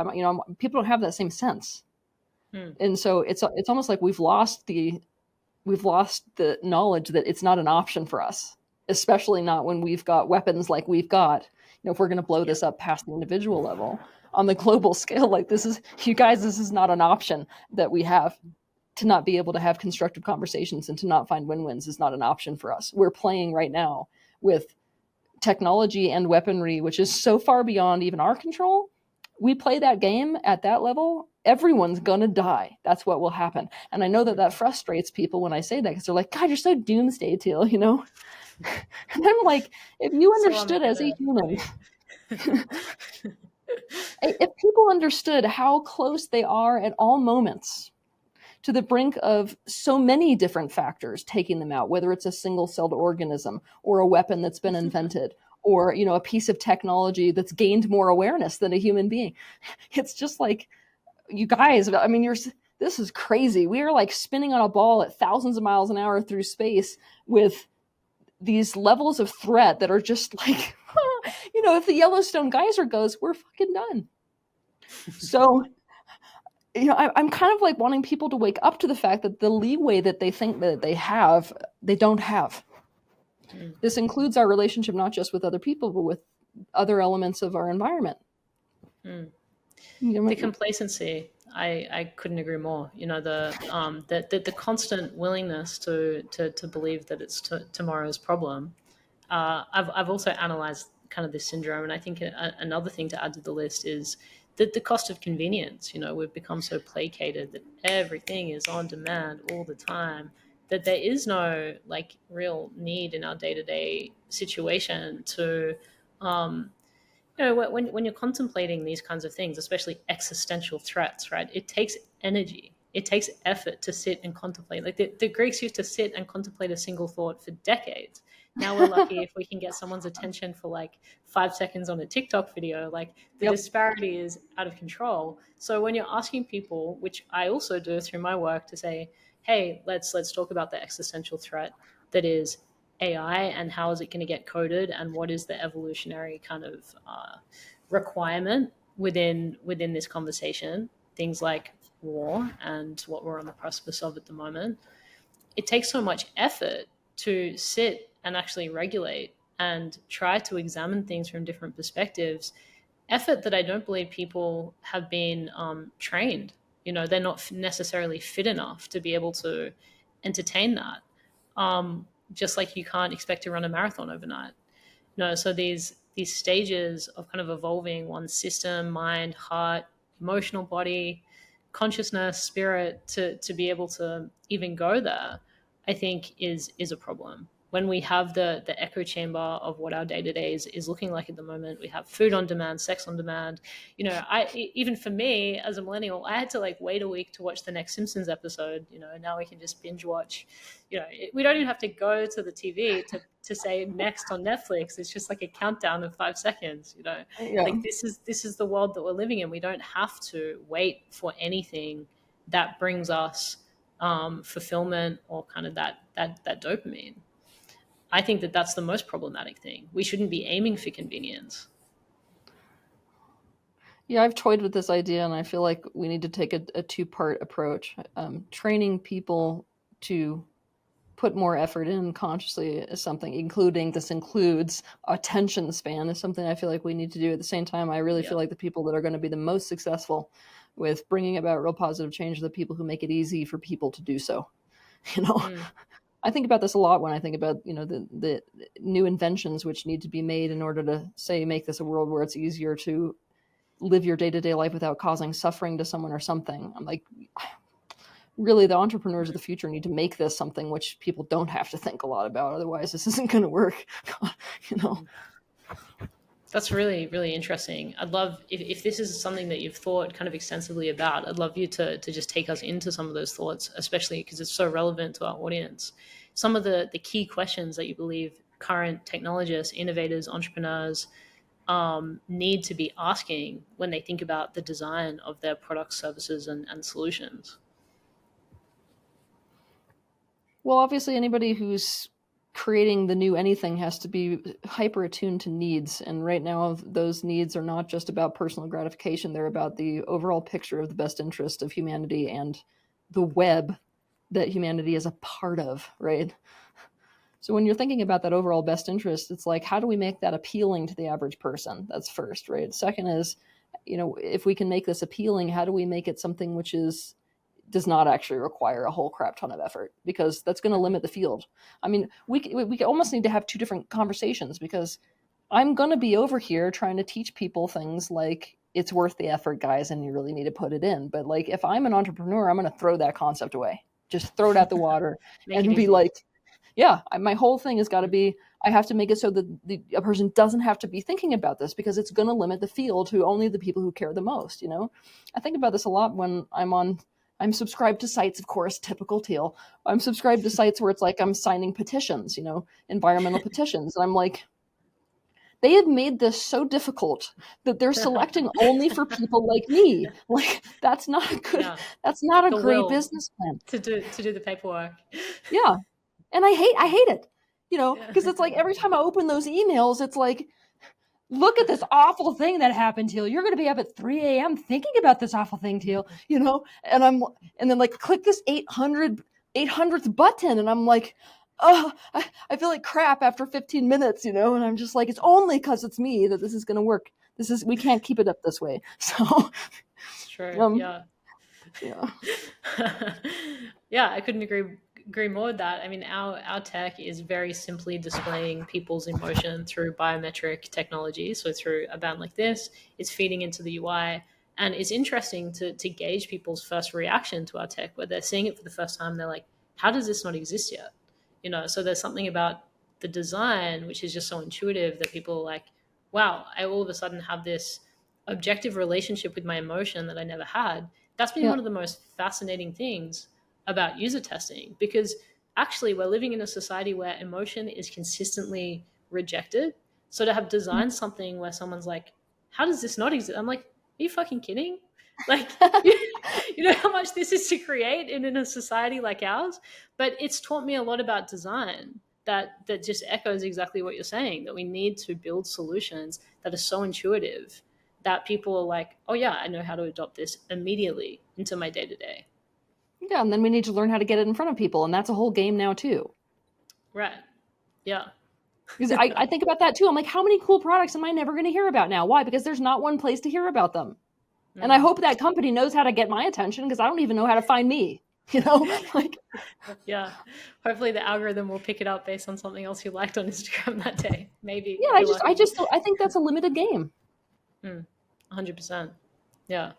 people don't have that same sense. And so it's almost like we've lost the knowledge that it's not an option for us, especially not when we've got weapons like we've got. If we're going to blow this up past the individual level, on the global scale, like this is not an option that we have. To not be able to have constructive conversations and to not find win-wins is not an option for us. We're playing right now with technology and weaponry, which is so far beyond even our control. We play that game at that level, everyone's going to die. That's what will happen. And I know that frustrates people when I say that, because they're like, God, you're so doomsday, Teal, And I'm like, if you understood as a human, if people understood how close they are at all moments to the brink of so many different factors taking them out, whether it's a single-celled organism or a weapon that's been invented, or a piece of technology that's gained more awareness than a human being. It's just like, you guys, this is crazy. We are like spinning on a ball at thousands of miles an hour through space with these levels of threat that are just like, if the Yellowstone geyser goes, we're fucking done. So, I'm kind of like wanting people to wake up to the fact that the leeway that they think that they have, they don't have. This includes our relationship, not just with other people, but with other elements of our environment. The complacency, I couldn't agree more. The constant willingness to believe that it's tomorrow's problem. I've also analyzed kind of this syndrome, and I think another thing to add to the list is that the cost of convenience. We've become so placated that everything is on demand all the time, that there is no like real need in our day-to-day situation to when you're contemplating these kinds of things, especially existential threats, right? It takes energy. It takes effort to sit and contemplate. Like the Greeks used to sit and contemplate a single thought for decades. Now we're lucky if we can get someone's attention for like 5 seconds on a TikTok video. Like the disparity is out of control. So when you're asking people, which I also do through my work, to say, hey, let's talk about the existential threat that is AI, and how is it going to get coded, and what is the evolutionary kind of requirement within this conversation, things like war and what we're on the precipice of at the moment. It takes so much effort to sit and actually regulate and try to examine things from different perspectives, effort that I don't believe people have been trained. They're not necessarily fit enough to be able to entertain that. Just like you can't expect to run a marathon overnight. So these stages of kind of evolving one's system, mind, heart, emotional body, consciousness, spirit, to be able to even go there, I think is a problem. When we have the echo chamber of what our day-to-day is looking like at the moment, we have food on demand, sex on demand. Even for me as a millennial, I had to like wait a week to watch the next Simpsons episode. Now we can just binge watch. We don't even have to go to the TV to say next on Netflix. It's just like a countdown of 5 seconds. Like this is the world that we're living in. We don't have to wait for anything that brings us fulfillment or kind of that dopamine. I think that that's the most problematic thing. We shouldn't be aiming for convenience. Yeah, I've toyed with this idea, and I feel like we need to take a two-part approach. Training people to put more effort in consciously is something, this includes attention span, is something I feel like we need to do. At the same time, I really feel like the people that are going to be the most successful with bringing about real positive change are the people who make it easy for people to do so. I think about this a lot when I think about, the new inventions which need to be made in order to, say, make this a world where it's easier to live your day-to-day life without causing suffering to someone or something. I'm like, really the entrepreneurs of the future need to make this something which people don't have to think a lot about. Otherwise, this isn't going to work. You know. That's really, really interesting. I'd love, if this is something that you've thought kind of extensively about, I'd love you to just take us into some of those thoughts, especially because it's so relevant to our audience. Some of the key questions that you believe current technologists, innovators, entrepreneurs need to be asking when they think about the design of their products, services, and solutions. Well, obviously, anybody who's creating the new anything has to be hyper attuned to needs. And right now, those needs are not just about personal gratification. They're about the overall picture of the best interest of humanity and the web that humanity is a part of, right? So when you're thinking about that overall best interest, it's like, how do we make that appealing to the average person? That's first, right? Second is, you know, if we can make this appealing, how do we make it something which does not actually require a whole crap ton of effort, because that's going to limit the field. I mean, we almost need to have two different conversations, because I'm going to be over here trying to teach people things like it's worth the effort, guys, and you really need to put it in. But like, if I'm an entrepreneur, I'm going to throw that concept away, just throw it out the water and be like, yeah, my whole thing has got to be, I have to make it so that a person doesn't have to be thinking about this, because it's going to limit the field to only the people who care the most. You know, I think about this a lot when I'm subscribed to sites, of course, typical Teal. I'm subscribed to sites where it's like I'm signing petitions, you know, environmental petitions. And I'm like, they have made this so difficult that they're selecting only for people like me. Like, that's not a good, that's not a great business plan. To do the paperwork. Yeah. And I hate it, you know, because it's like every time I open those emails, it's like, look at this awful thing that happened, Teal. You're going to be up at 3 a.m. thinking about this awful thing, Teal, you know? And then like, click this 800th button. And I'm like, oh, I feel like crap after 15 minutes, you know? And I'm just like, it's only because it's me that this is going to work. We can't keep it up this way. So. It's true. Yeah. Yeah, I couldn't agree more with that. I mean, our tech is very simply displaying people's emotion through biometric technology. So through a band like this, it's feeding into the UI. And it's interesting to gauge people's first reaction to our tech, where they're seeing it for the first time. They're like, how does this not exist yet? You know, so there's something about the design, which is just so intuitive, that people are like, wow, I all of a sudden have this objective relationship with my emotion that I never had. That's been one of the most fascinating things about user testing, because actually we're living in a society where emotion is consistently rejected. So to have designed something where someone's like, how does this not exist? I'm like, are you fucking kidding? Like, you know how much this is to create in a society like ours? But it's taught me a lot about design that just echoes exactly what you're saying, that we need to build solutions that are so intuitive that people are like, oh yeah, I know how to adopt this immediately into my day-to-day. Yeah, and then we need to learn how to get it in front of people, and that's a whole game now too. Right. Yeah. Because I think about that too. I'm like, how many cool products am I never going to hear about now? Why? Because there's not one place to hear about them. And I hope that company knows how to get my attention, because I don't even know how to find me. You know, like, yeah. Hopefully the algorithm will pick it up based on something else you liked on Instagram that day. Maybe. Yeah, I think that's a limited game. 100%. Yeah.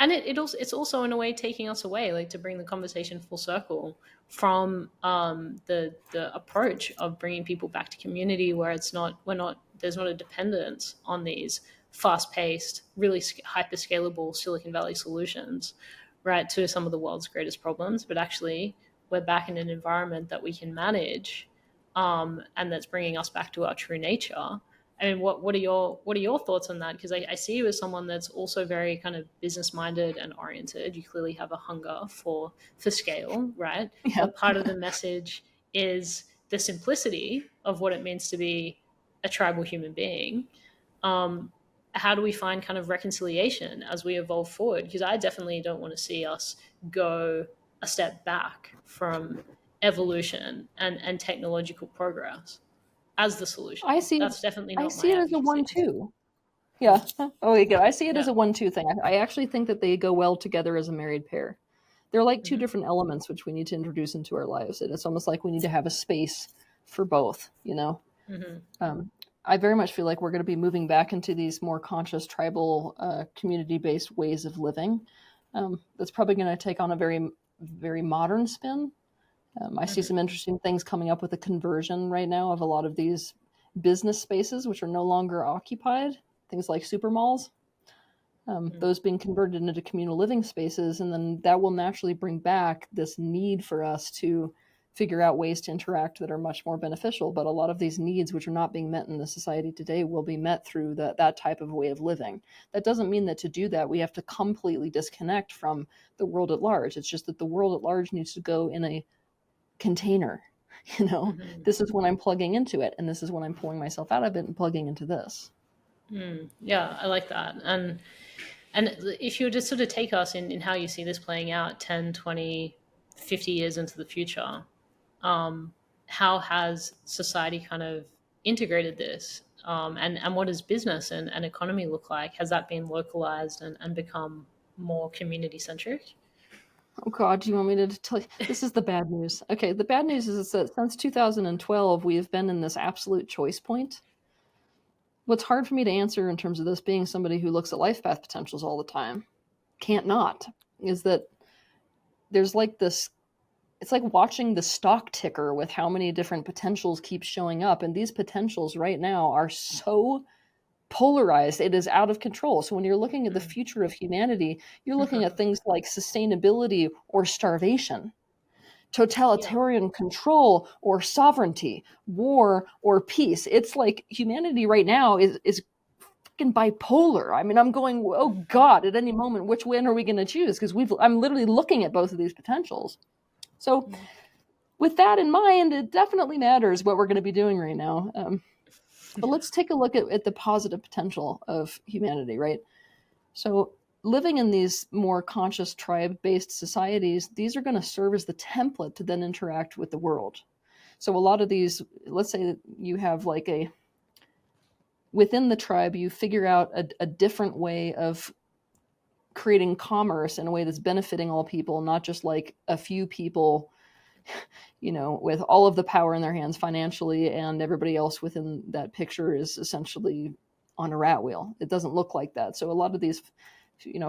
And it's also in a way taking us away, like, to bring the conversation full circle from the approach of bringing people back to community, where there's not a dependence on these fast-paced, really hyper-scalable Silicon Valley solutions, right, to some of the world's greatest problems. But actually, we're back in an environment that we can manage, and that's bringing us back to our true nature. I mean, what are your thoughts on that? Because I see you as someone that's also very kind of business minded and oriented. You clearly have a hunger for scale, right? Yeah. But part of the message is the simplicity of what it means to be a tribal human being. How do we find kind of reconciliation as we evolve forward? Because I definitely don't want to see us go a step back from evolution and technological progress as the solution. That's definitely not. I see it as a 1-2. Yeah. Oh, you go. I see it as a 1-2 thing. I actually think that they go well together as a married pair. They're like two different elements which we need to introduce into our lives, and it's almost like we need to have a space for both. You know. I very much feel like we're going to be moving back into these more conscious, tribal, community-based ways of living. That's probably going to take on a very very modern spin. I see some interesting things coming up with the conversion right now of a lot of these business spaces, which are no longer occupied, things like super malls. Those being converted into communal living spaces, and then that will naturally bring back this need for us to figure out ways to interact that are much more beneficial. But a lot of these needs, which are not being met in the society today, will be met through that type of way of living. That doesn't mean that to do that, we have to completely disconnect from the world at large. It's just that the world at large needs to go in a container. This is when I'm plugging into it, and this is when I'm pulling myself out of it and plugging into this. Yeah, I like that. And if you were to sort of take us in how you see this playing out 10, 20, 50 years into the future, how has society kind of integrated this? And what does business and economy look like? Has that been localized and become more community-centric? Oh God, do you want me to tell you? This is the bad news. Okay, the bad news is that since 2012, we have been in this absolute choice point. What's hard for me to answer in terms of this being somebody who looks at life path potentials all the time, can't not, is that there's like this, it's like watching the stock ticker with how many different potentials keep showing up. And these potentials right now are so polarized, it is out of control. So when you're looking at the future of humanity, you're looking at things like sustainability or starvation, totalitarian control or sovereignty, war or peace. It's like humanity right now is fucking bipolar. I mean, I'm going, oh God, at any moment, which one are we going to choose? Because I'm literally looking at both of these potentials. So with that in mind, it definitely matters what we're going to be doing right now. But let's take a look at the positive potential of humanity, right? So living in these more conscious tribe-based societies, these are going to serve as the template to then interact with the world. So a lot of these, let's say that you have like within the tribe, you figure out a different way of creating commerce in a way that's benefiting all people, not just like a few people, with all of the power in their hands financially, and everybody else within that picture is essentially on a rat wheel. It doesn't look like that. So a lot of these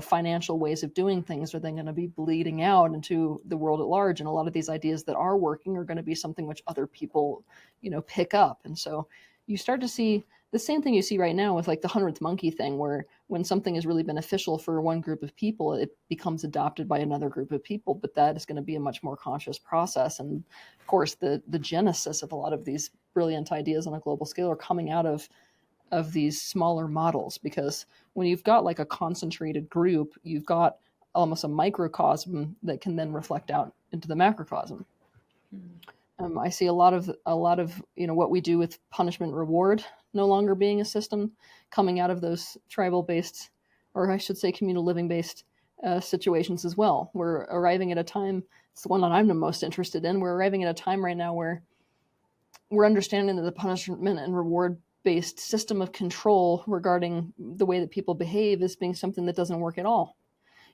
financial ways of doing things are then going to be bleeding out into the world at large. And a lot of these ideas that are working are going to be something which other people, pick up. And so you start to see the same thing you see right now with like the 100th monkey thing, where when something is really beneficial for one group of people, it becomes adopted by another group of people. But that is going to be a much more conscious process. And of course, the genesis of a lot of these brilliant ideas on a global scale are coming out of these smaller models, because when you've got like a concentrated group, you've got almost a microcosm that can then reflect out into the macrocosm. I see a lot of what we do with punishment reward no longer being a system coming out of those tribal based, or I should say communal living based situations as well. We're arriving at a time, it's the one that I'm the most interested in, we're arriving at a time right now where we're understanding that the punishment and reward based system of control regarding the way that people behave is being something that doesn't work at all.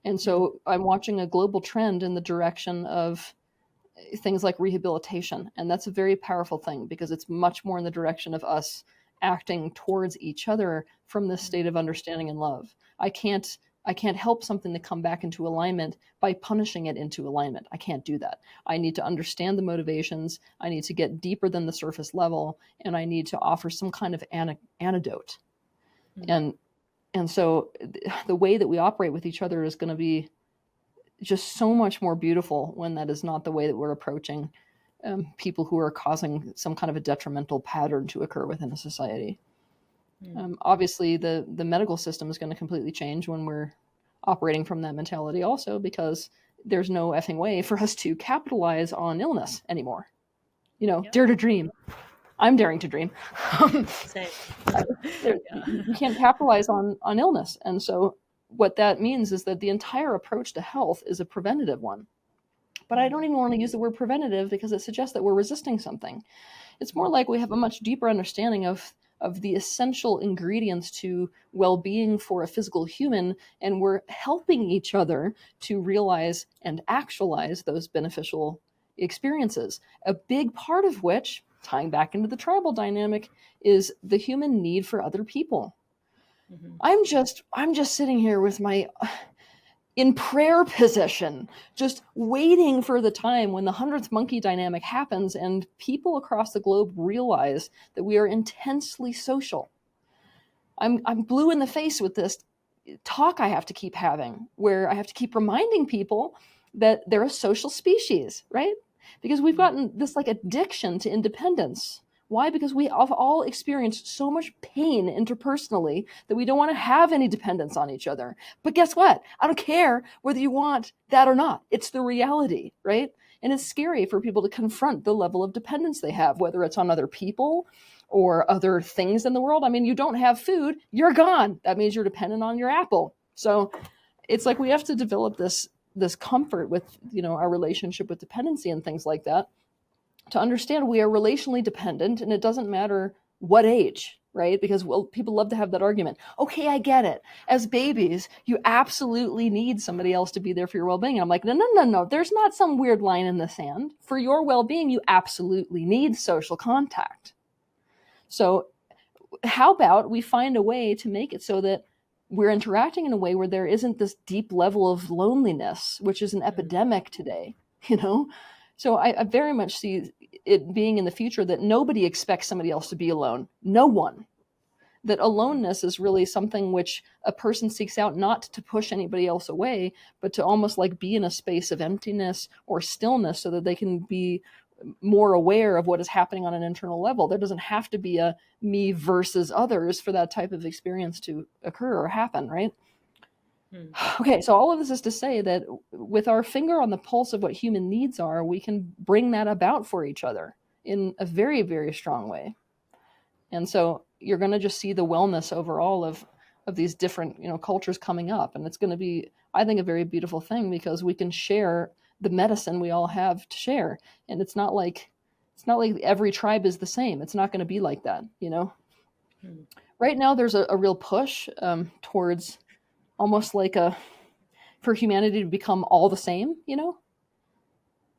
And so I'm watching a global trend in the direction of things like rehabilitation. And that's a very powerful thing, because it's much more in the direction of us acting towards each other from this state of understanding and love. I can't help something to come back into alignment by punishing it into alignment. I can't do that. I need to understand the motivations. I need to get deeper than the surface level, and I need to offer some kind of antidote. And so the way that we operate with each other is going to be just so much more beautiful when that is not the way that we're approaching people who are causing some kind of a detrimental pattern to occur within a society. Obviously, the medical system is going to completely change when we're operating from that mentality also, because there's no effing way for us to capitalize on illness anymore. Dare to dream. I'm daring to dream. Same. You can't capitalize on illness. And so what that means is that the entire approach to health is a preventative one. But I don't even want to use the word preventative, because it suggests that we're resisting something. It's more like we have a much deeper understanding of the essential ingredients to well-being for a physical human, and we're helping each other to realize and actualize those beneficial experiences. A big part of which, tying back into the tribal dynamic, is the human need for other people. I'm just sitting here with my in prayer position, just waiting for the time when the 100th monkey dynamic happens and people across the globe realize that we are intensely social. I'm blue in the face with this talk I have to keep having, where I have to keep reminding people that they're a social species, right? Because we've gotten this like addiction to independence. Why? Because we have all experienced so much pain interpersonally that we don't want to have any dependence on each other. But guess what? I don't care whether you want that or not. It's the reality, right? And it's scary for people to confront the level of dependence they have, whether it's on other people or other things in the world. I mean, you don't have food, you're gone. That means you're dependent on your apple. So it's like we have to develop this comfort with, you know, our relationship with dependency and things like that, to understand we are relationally dependent, and it doesn't matter what age, right? Because, well, people love to have that argument. Okay, I get it. As babies, you absolutely need somebody else to be there for your well-being. And I'm like, no. There's not some weird line in the sand. For your well-being, you absolutely need social contact. So how about we find a way to make it so that we're interacting in a way where there isn't this deep level of loneliness, which is an epidemic today, you know? So I very much see it being in the future that nobody expects somebody else to be alone. No one. That aloneness is really something which a person seeks out, not to push anybody else away, but to almost like be in a space of emptiness or stillness so that they can be more aware of what is happening on an internal level. There doesn't have to be a me versus others for that type of experience to occur or happen, right? Okay, so all of this is to say that with our finger on the pulse of what human needs are, we can bring that about for each other in a very, very strong way. And so you're going to just see the wellness overall of these different, you know, cultures coming up. And it's going to be, I think, a very beautiful thing because we can share the medicine we all have to share. And it's not like every tribe is the same. It's not going to be like that, you know? Right now, there's a real push towards almost like for humanity to become all the same, you know?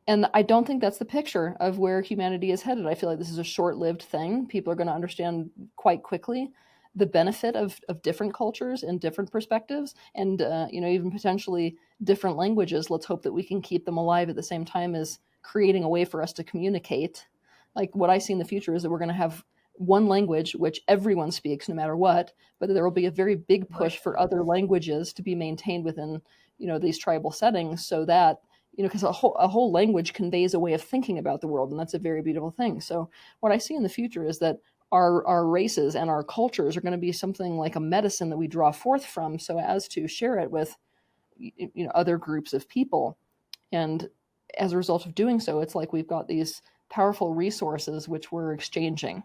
And I don't think that's the picture of where humanity is headed. I feel like this is a short-lived thing. People are going to understand quite quickly the benefit of different cultures and different perspectives and, you know, even potentially different languages. Let's hope that we can keep them alive at the same time as creating a way for us to communicate. Like what I see in the future is that we're going to have one language which everyone speaks no matter what, but there will be a very big push for other languages to be maintained within, you know, these tribal settings so that, you know, because a whole language conveys a way of thinking about the world, and that's a very beautiful thing. So what I see in the future is that our races and our cultures are going to be something like a medicine that we draw forth from so as to share it with, you know, other groups of people. And as a result of doing so, it's like we've got these powerful resources which we're exchanging.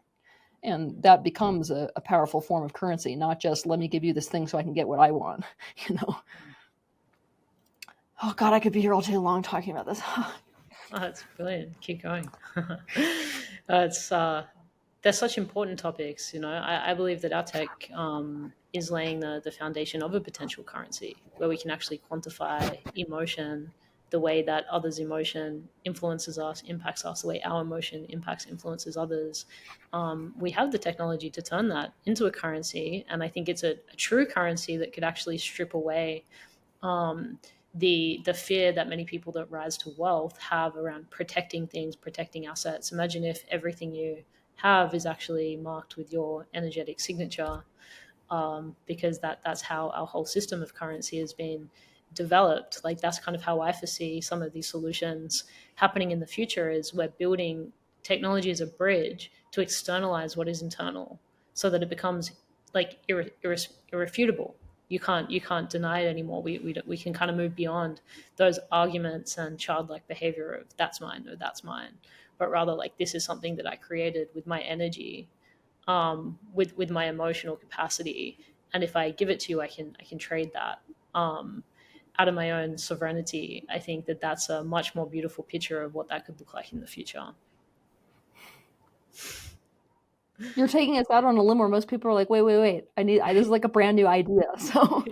And that becomes a powerful form of currency, not just let me give you this thing so I can get what I want, you know. Oh God, I could be here all day long talking about this. Oh, that's brilliant. Keep going. They're such important topics. You know, I believe that our tech is laying the foundation of a potential currency where we can actually quantify emotion, the way that others' emotion influences us, impacts us, the way our emotion impacts, influences others. We have the technology to turn that into a currency, and I think it's a true currency that could actually strip away the fear that many people that rise to wealth have around protecting things, protecting assets. Imagine if everything you have is actually marked with your energetic signature, because that's how our whole system of currency has been developed. Like that's kind of how I foresee some of these solutions happening in the future is we're building technology as a bridge to externalize what is internal so that it becomes like irrefutable. You can't deny it anymore. We can kind of move beyond those arguments and childlike behavior of that's mine, no, that's mine, but rather like this is something that I created with my energy, with my emotional capacity, and if I give it to you, I can trade that out of my own sovereignty. I think that that's a much more beautiful picture of what that could look like in the future. You're taking us out on a limb where most people are like, wait, this is like a brand new idea. So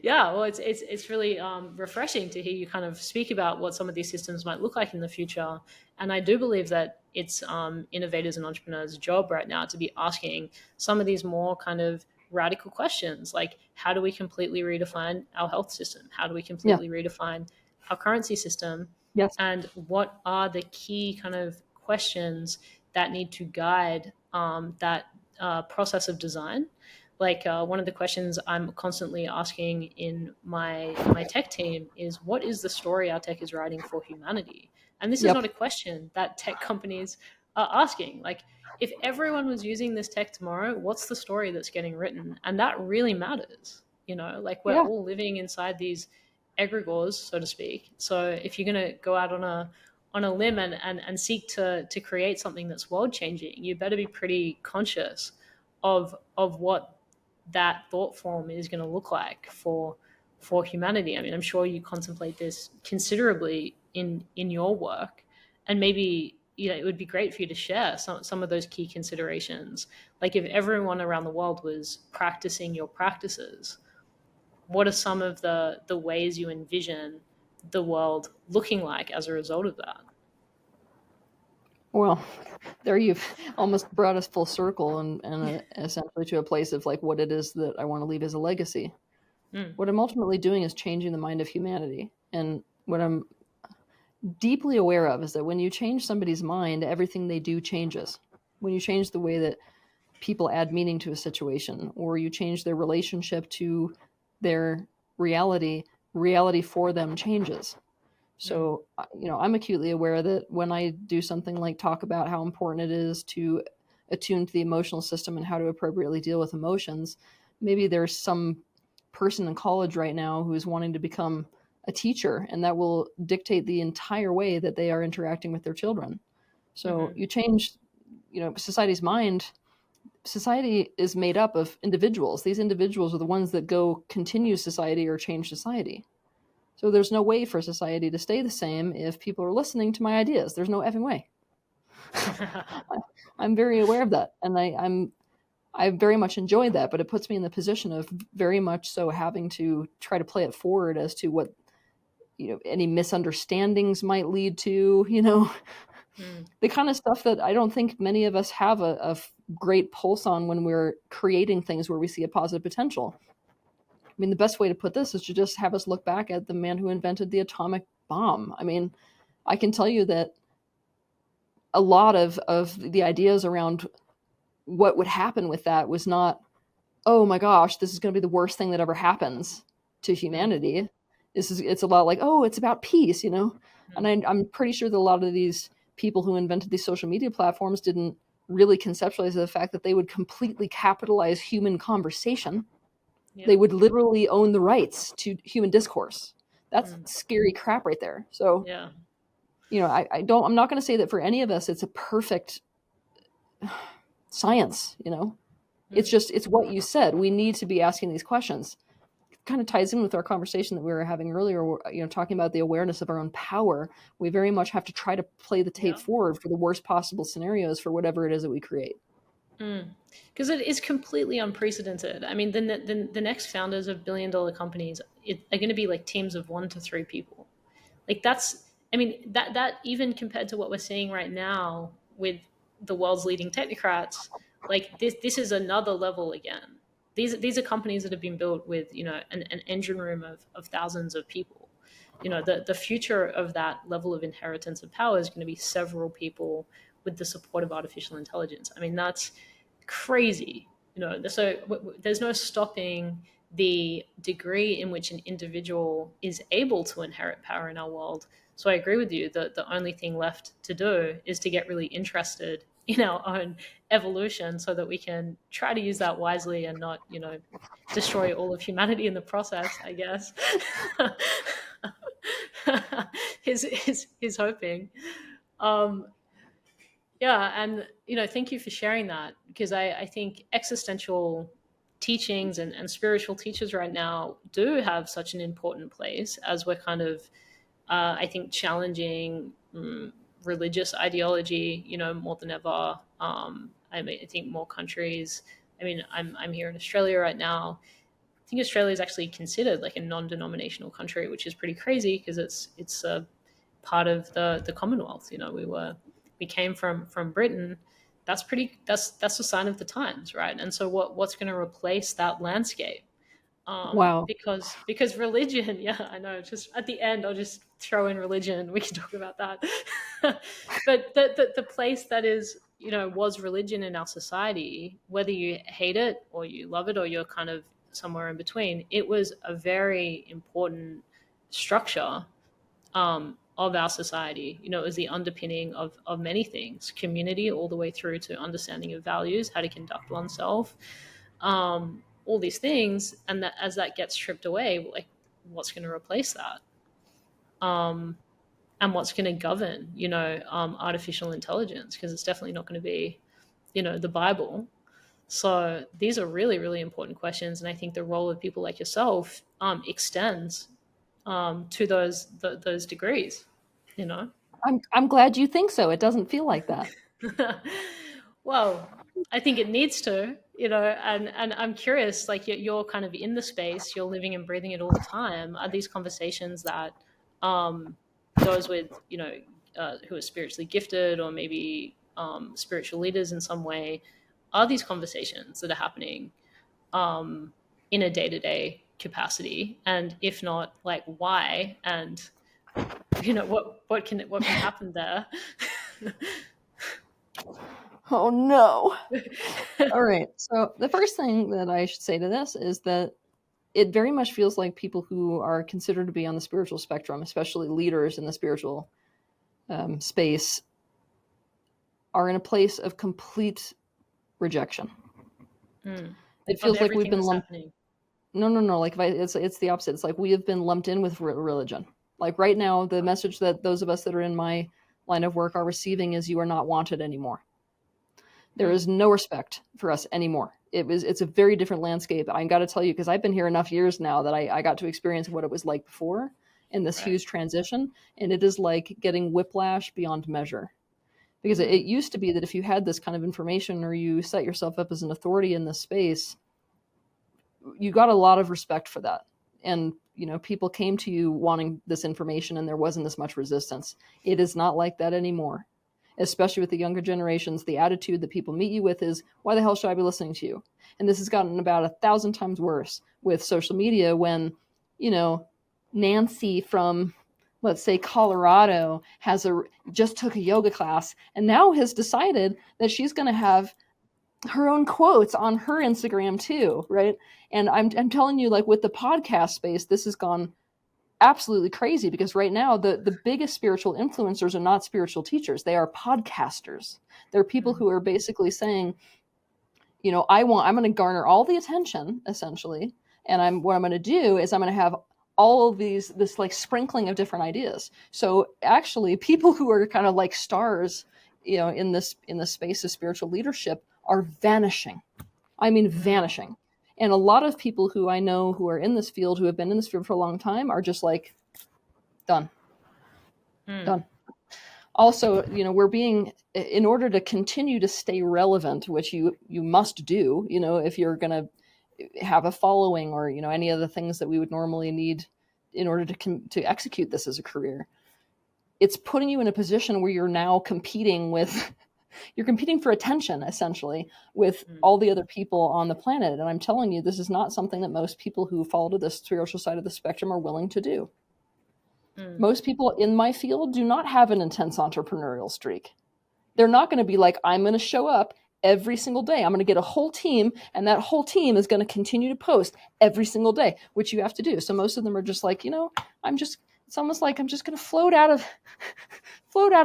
yeah. Well, it's really refreshing to hear you kind of speak about what some of these systems might look like in the future. And I do believe that it's innovators and entrepreneurs' job right now to be asking some of these more kind of radical questions like, how do we completely redefine our health system? How do we completely redefine our currency system? Yes. And what are the key kind of questions that need to guide that process of design? Like one of the questions I'm constantly asking in my tech team is, what is the story our tech is writing for humanity? And this is not a question that tech companies are asking. Like, if everyone was using this tech tomorrow, what's the story that's getting written? And that really matters. Like we're all living inside these egregores, so to speak. So if you're going to go out on a limb and seek to create something that's world changing, you better be pretty conscious of what that thought form is going to look like for humanity. I mean, I'm sure you contemplate this considerably in your work, and maybe it would be great for you to share some of those key considerations. Like, if everyone around the world was practicing your practices, what are some of the ways you envision the world looking like as a result of that? Well, there you've almost brought us full circle and essentially to a place of like what it is that I want to leave as a legacy. What I'm ultimately doing is changing the mind of humanity. And what I'm deeply aware of is that when you change somebody's mind, everything they do changes. When you change the way that people add meaning to a situation, or you change their relationship to their reality for them changes. So, I'm acutely aware that when I do something like talk about how important it is to attune to the emotional system and how to appropriately deal with emotions, maybe there's some person in college right now who is wanting to become a teacher, and that will dictate the entire way that they are interacting with their children. So you change, society's mind. Society is made up of individuals. These individuals are the ones that go continue society or change society. So there's no way for society to stay the same if people are listening to my ideas. There's no effing way. I'm very aware of that, and I very much enjoy that, but it puts me in the position of very much so having to try to play it forward as to what any misunderstandings might lead to, the kind of stuff that I don't think many of us have a great pulse on when we're creating things where we see a positive potential. I mean, the best way to put this is to just have us look back at the man who invented the atomic bomb. I mean, I can tell you that a lot of the ideas around what would happen with that was not, oh my gosh, this is going to be the worst thing that ever happens to humanity. It's a lot like, oh, it's about peace, And I'm pretty sure that a lot of these people who invented these social media platforms didn't really conceptualize the fact that they would completely capitalize human conversation. Yeah. They would literally own the rights to human discourse. That's scary crap right there. So, I'm not going to say that for any of us it's a perfect science, It's just, it's what you said. We need to be asking these questions. It kind of ties in with our conversation that we were having earlier, talking about the awareness of our own power. We very much have to try to play the tape forward for the worst possible scenarios for whatever it is that we create. Because it is completely unprecedented. I mean, the next founders of billion-dollar companies are going to be like teams of 1 to 3 people. Like that even compared to what we're seeing right now with the world's leading technocrats, like this is another level again. These are companies that have been built with an engine room of thousands of people. The future of that level of inheritance of power is going to be several people with the support of artificial intelligence. I mean, that's crazy. So there's no stopping the degree in which an individual is able to inherit power in our world. So I agree with you that the only thing left to do is to get really interested in our own evolution so that we can try to use that wisely and not, destroy all of humanity in the process, I guess. is hoping. And thank you for sharing that, because I think existential teachings and spiritual teachers right now do have such an important place as we're kind of I think challenging religious ideology more than ever. I think more countries, I'm here in Australia right now. I think Australia is actually considered like a non-denominational country, which is pretty crazy because it's a part of the Commonwealth. We came from Britain. that's a sign of the times, right? And so what's going to replace that landscape? Wow. Because religion, yeah, I know. Just at the end, I'll just throw in religion. We can talk about that. But the place that is, was religion in our society, whether you hate it or you love it or you're kind of somewhere in between, it was a very important structure of our society. It was the underpinning of many things, community, all the way through to understanding of values, how to conduct oneself. All these things, and that as that gets stripped away, like what's going to replace that, and what's going to govern artificial intelligence, because it's definitely not going to be the Bible. So these are really, really important questions, and I think the role of people like yourself extends to those degrees. I'm glad you think so. It doesn't feel like that. Well, I think it needs to, and I'm curious, like you're kind of in the space, you're living and breathing it all the time. Are these conversations that those with, who are spiritually gifted or maybe spiritual leaders in some way, are these conversations that are happening in a day-to-day capacity? And if not, like why? And what can happen there? Oh no. All right. So the first thing that I should say to this is that it very much feels like people who are considered to be on the spiritual spectrum, especially leaders in the spiritual space, are in a place of complete rejection. It feels like we've been lumped. No. Like it's the opposite. It's like we have been lumped in with religion. Like right now, the message that those of us that are in my line of work are receiving is you are not wanted anymore. There is no respect for us anymore. It's a very different landscape. I got to tell you, because I've been here enough years now that I got to experience what it was like before in this huge transition. And it is like getting whiplash beyond measure. Because it used to be that if you had this kind of information or you set yourself up as an authority in this space, you got a lot of respect for that. And, people came to you wanting this information and there wasn't as much resistance. It is not like that anymore. Especially with the younger generations, the attitude that people meet you with is, why the hell should I be listening to you? And this has gotten about 1,000 times worse with social media when, Nancy from, let's say, Colorado just took a yoga class and now has decided that she's going to have her own quotes on her Instagram too, right? And I'm telling you, like with the podcast space, this has gone absolutely crazy, because right now the biggest spiritual influencers are not spiritual teachers. They are podcasters. They're people who are basically saying, I'm going to garner all the attention essentially. And what I'm going to do is I'm going to have all of this like sprinkling of different ideas. So actually people who are kind of like stars, in this space of spiritual leadership are vanishing. I mean, vanishing. And a lot of people who I know who are in this field, who have been in this field for a long time, are just like, done. Done. Also, we're being, in order to continue to stay relevant, which you must do, if you're going to have a following or, any of the things that we would normally need in order to execute this as a career. It's putting you in a position where you're now competing for attention, essentially, with all the other people on the planet. And I'm telling you, this is not something that most people who fall to the spiritual side of the spectrum are willing to do. Most people in my field do not have an intense entrepreneurial streak. They're not going to be like, I'm going to show up every single day. I'm going to get a whole team, and that whole team is going to continue to post every single day, which you have to do. So most of them are just like, it's almost like I'm just going to float out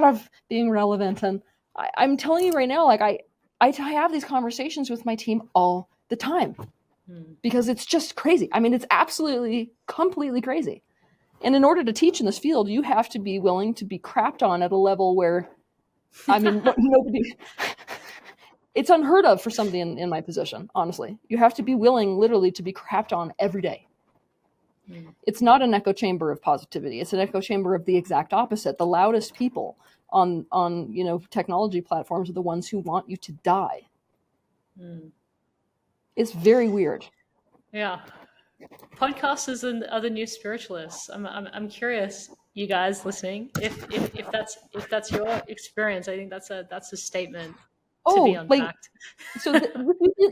of being relevant. And I'm telling you right now, like I have these conversations with my team all the time because it's just crazy. I mean, it's absolutely, completely crazy. And in order to teach in this field, you have to be willing to be crapped on at a level where, I mean, nobody, it's unheard of for somebody in my position, honestly. You have to be willing literally to be crapped on every day. It's not an echo chamber of positivity. It's an echo chamber of the exact opposite. The loudest people on technology platforms are the ones who want you to die. It's very weird. Yeah. Podcasters are the new spiritualists. I'm curious, you guys listening, if that's your experience. I think that's a statement to be like, unpacked. so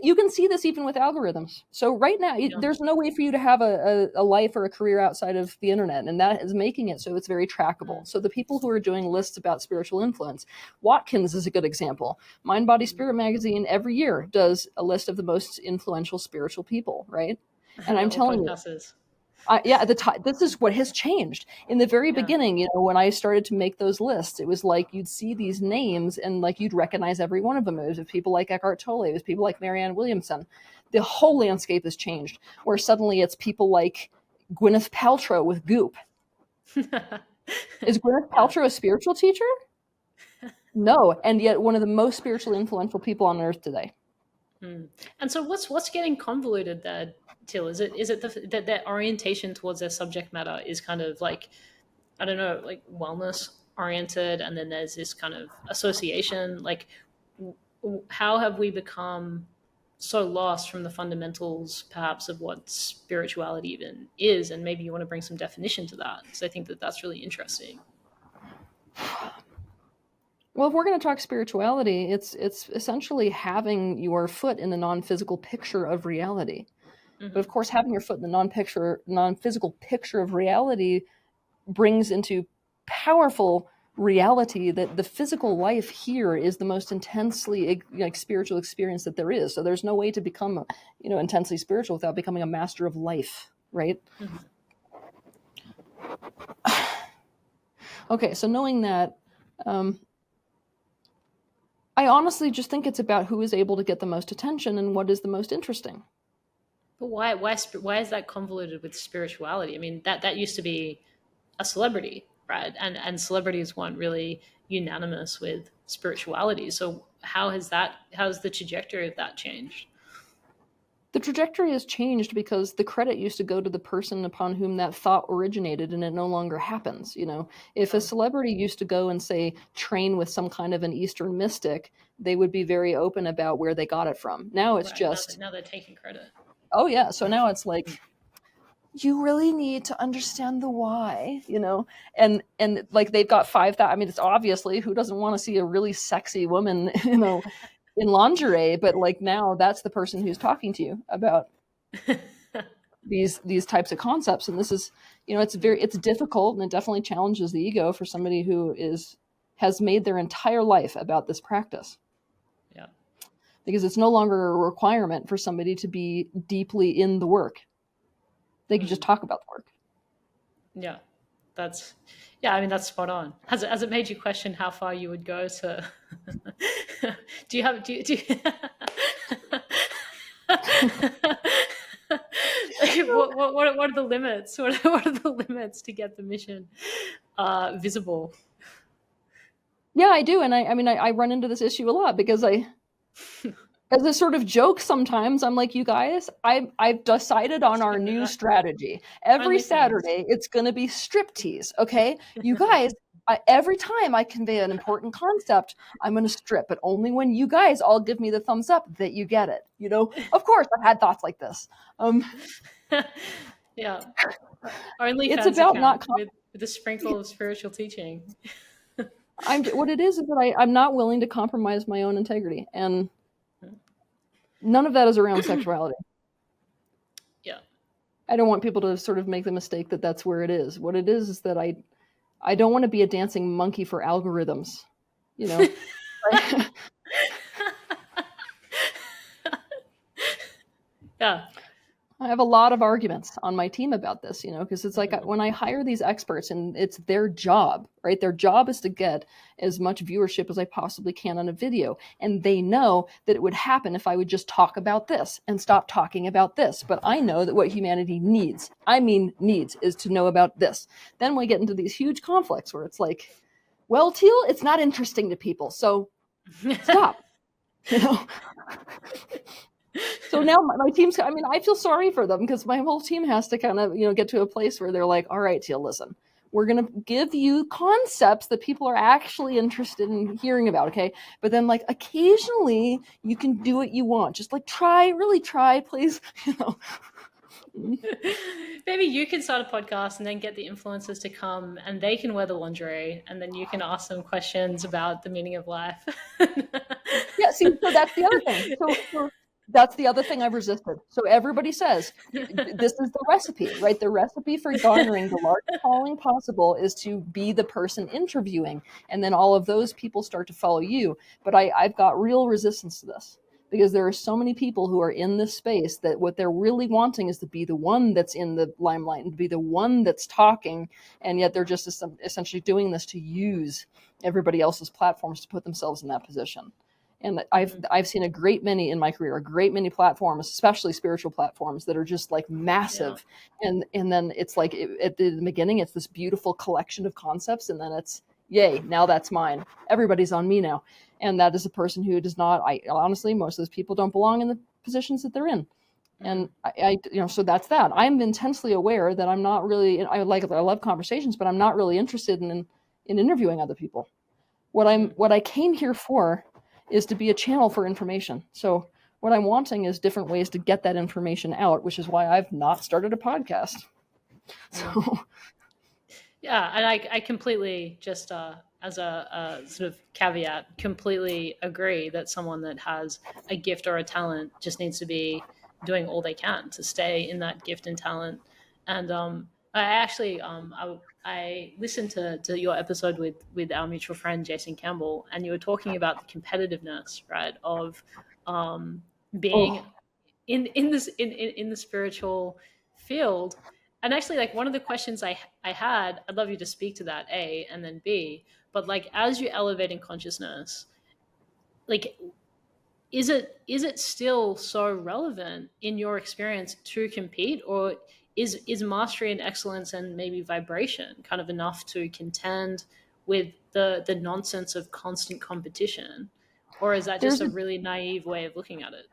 you can see this even with algorithms. So right now, there's no way for you to have a life or a career outside of the internet, and that is making it so it's very trackable. So the people who are doing lists about spiritual influence, Watkins is a good example. Mind, Body, Spirit magazine every year does a list of the most influential spiritual people, right? And I'm telling you, this is what has changed. In the very beginning, when I started to make those lists, it was like you'd see these names and like you'd recognize every one of them. It was people like Eckhart Tolle, it was people like Marianne Williamson. The whole landscape has changed, where suddenly it's people like Gwyneth Paltrow with Goop. Is Gwyneth Paltrow a spiritual teacher? No, and yet one of the most spiritually influential people on earth today. And so what's getting convoluted there, Teal? Is it that their orientation towards their subject matter is kind of like, I don't know, like wellness oriented, and then there's this kind of association? Like, how have we become so lost from the fundamentals, perhaps, of what spirituality even is? And maybe you want to bring some definition to that, because I think that that's really interesting. Well, if we're going to talk spirituality, it's essentially having your foot in the non-physical picture of reality. But of course, having your foot in the non-physical picture of reality brings into powerful reality that the physical life here is the most intensely spiritual experience that there is. So there's no way to become intensely spiritual without becoming a master of life, right? Okay, so knowing that, I honestly just think it's about who is able to get the most attention and what is the most interesting. But why is that convoluted with spirituality? I mean, that used to be a celebrity, right? And celebrities weren't really unanimous with spirituality. So how's the trajectory of that changed? The trajectory has changed because the credit used to go to the person upon whom that thought originated, and it no longer happens. If a celebrity used to go and say train with some kind of an Eastern mystic, they would be very open about where they got it from. Now it's just now they're taking credit. Oh yeah, so now it's like you really need to understand the why, and like they've got 5,000. I mean, it's obviously who doesn't want to see a really sexy woman, in lingerie, but like now that's the person who's talking to you about these types of concepts. And this is, it's difficult, and it definitely challenges the ego for somebody who has made their entire life about this practice. Yeah. Because it's no longer a requirement for somebody to be deeply in the work. They can just talk about the work. Yeah. I mean, that's spot on. Has it made you question how far you would go to do you what are the limits? What are the limits to get the mission visible? Yeah, I do. And I run into this issue a lot because as a sort of joke sometimes, I'm like, you guys, I've decided on our new strategy. Every Saturday, it's going to be striptease, okay? You guys, every time I convey an important concept, I'm going to strip, but only when you guys all give me the thumbs up that you get it. Of course, I've had thoughts like this. Yeah. Only it's about not with a sprinkle of spiritual teaching. What it is that I'm not willing to compromise my own integrity, and none of that is around sexuality. Yeah. I don't want people to sort of make the mistake that that's where it is. What it is that I don't want to be a dancing monkey for algorithms, Yeah. I have a lot of arguments on my team about this, because it's like when I hire these experts and it's their job, right? Their job is to get as much viewership as I possibly can on a video. And they know that it would happen if I would just talk about this and stop talking about this. But I know that what humanity needs, is to know about this. Then we get into these huge conflicts where it's like, well, Teal, it's not interesting to people. So stop, So now my team's, I feel sorry for them because my whole team has to kind of, get to a place where they're like, all right, Teal, listen, we're going to give you concepts that people are actually interested in hearing about. Okay. But then like occasionally you can do what you want. Just like really try, please. Maybe you can start a podcast and then get the influencers to come and they can wear the lingerie and then you can ask them questions about the meaning of life. Yeah, see, so that's the other thing. So that's the other thing I've resisted. So everybody says this is the recipe, right? The recipe for garnering the largest following possible is to be the person interviewing, and then all of those people start to follow you. But I've got real resistance to this because there are so many people who are in this space that what they're really wanting is to be the one that's in the limelight and to be the one that's talking, and yet they're just essentially doing this to use everybody else's platforms to put themselves in that position. And I've seen a great many in my career, a great many platforms, especially spiritual platforms, that are just like massive. Yeah. And then it's like at the beginning, it's this beautiful collection of concepts, and then it's yay, now that's mine. Everybody's on me now. And that is a person who does not. I honestly, most of those people don't belong in the positions that they're in. And I so that's that. I'm intensely aware that I'm not really. I love conversations, but I'm not really interested in interviewing other people. What I came here for is to be a channel for information. So what I'm wanting is different ways to get that information out, which is why I've not started a podcast. So yeah, and I completely just as a sort of caveat, completely agree that someone that has a gift or a talent just needs to be doing all they can to stay in that gift and talent. And I actually I listened to your episode with our mutual friend Jason Campbell, and you were talking about the competitiveness, right, of being in the spiritual field. And actually, like, one of the questions I had, I'd love you to speak to that, A, and then B, but like, as you elevate in consciousness, like, is it still so relevant in your experience to compete, or is mastery and excellence and maybe vibration kind of enough to contend with the nonsense of constant competition? Or is that just a really naive way of looking at it?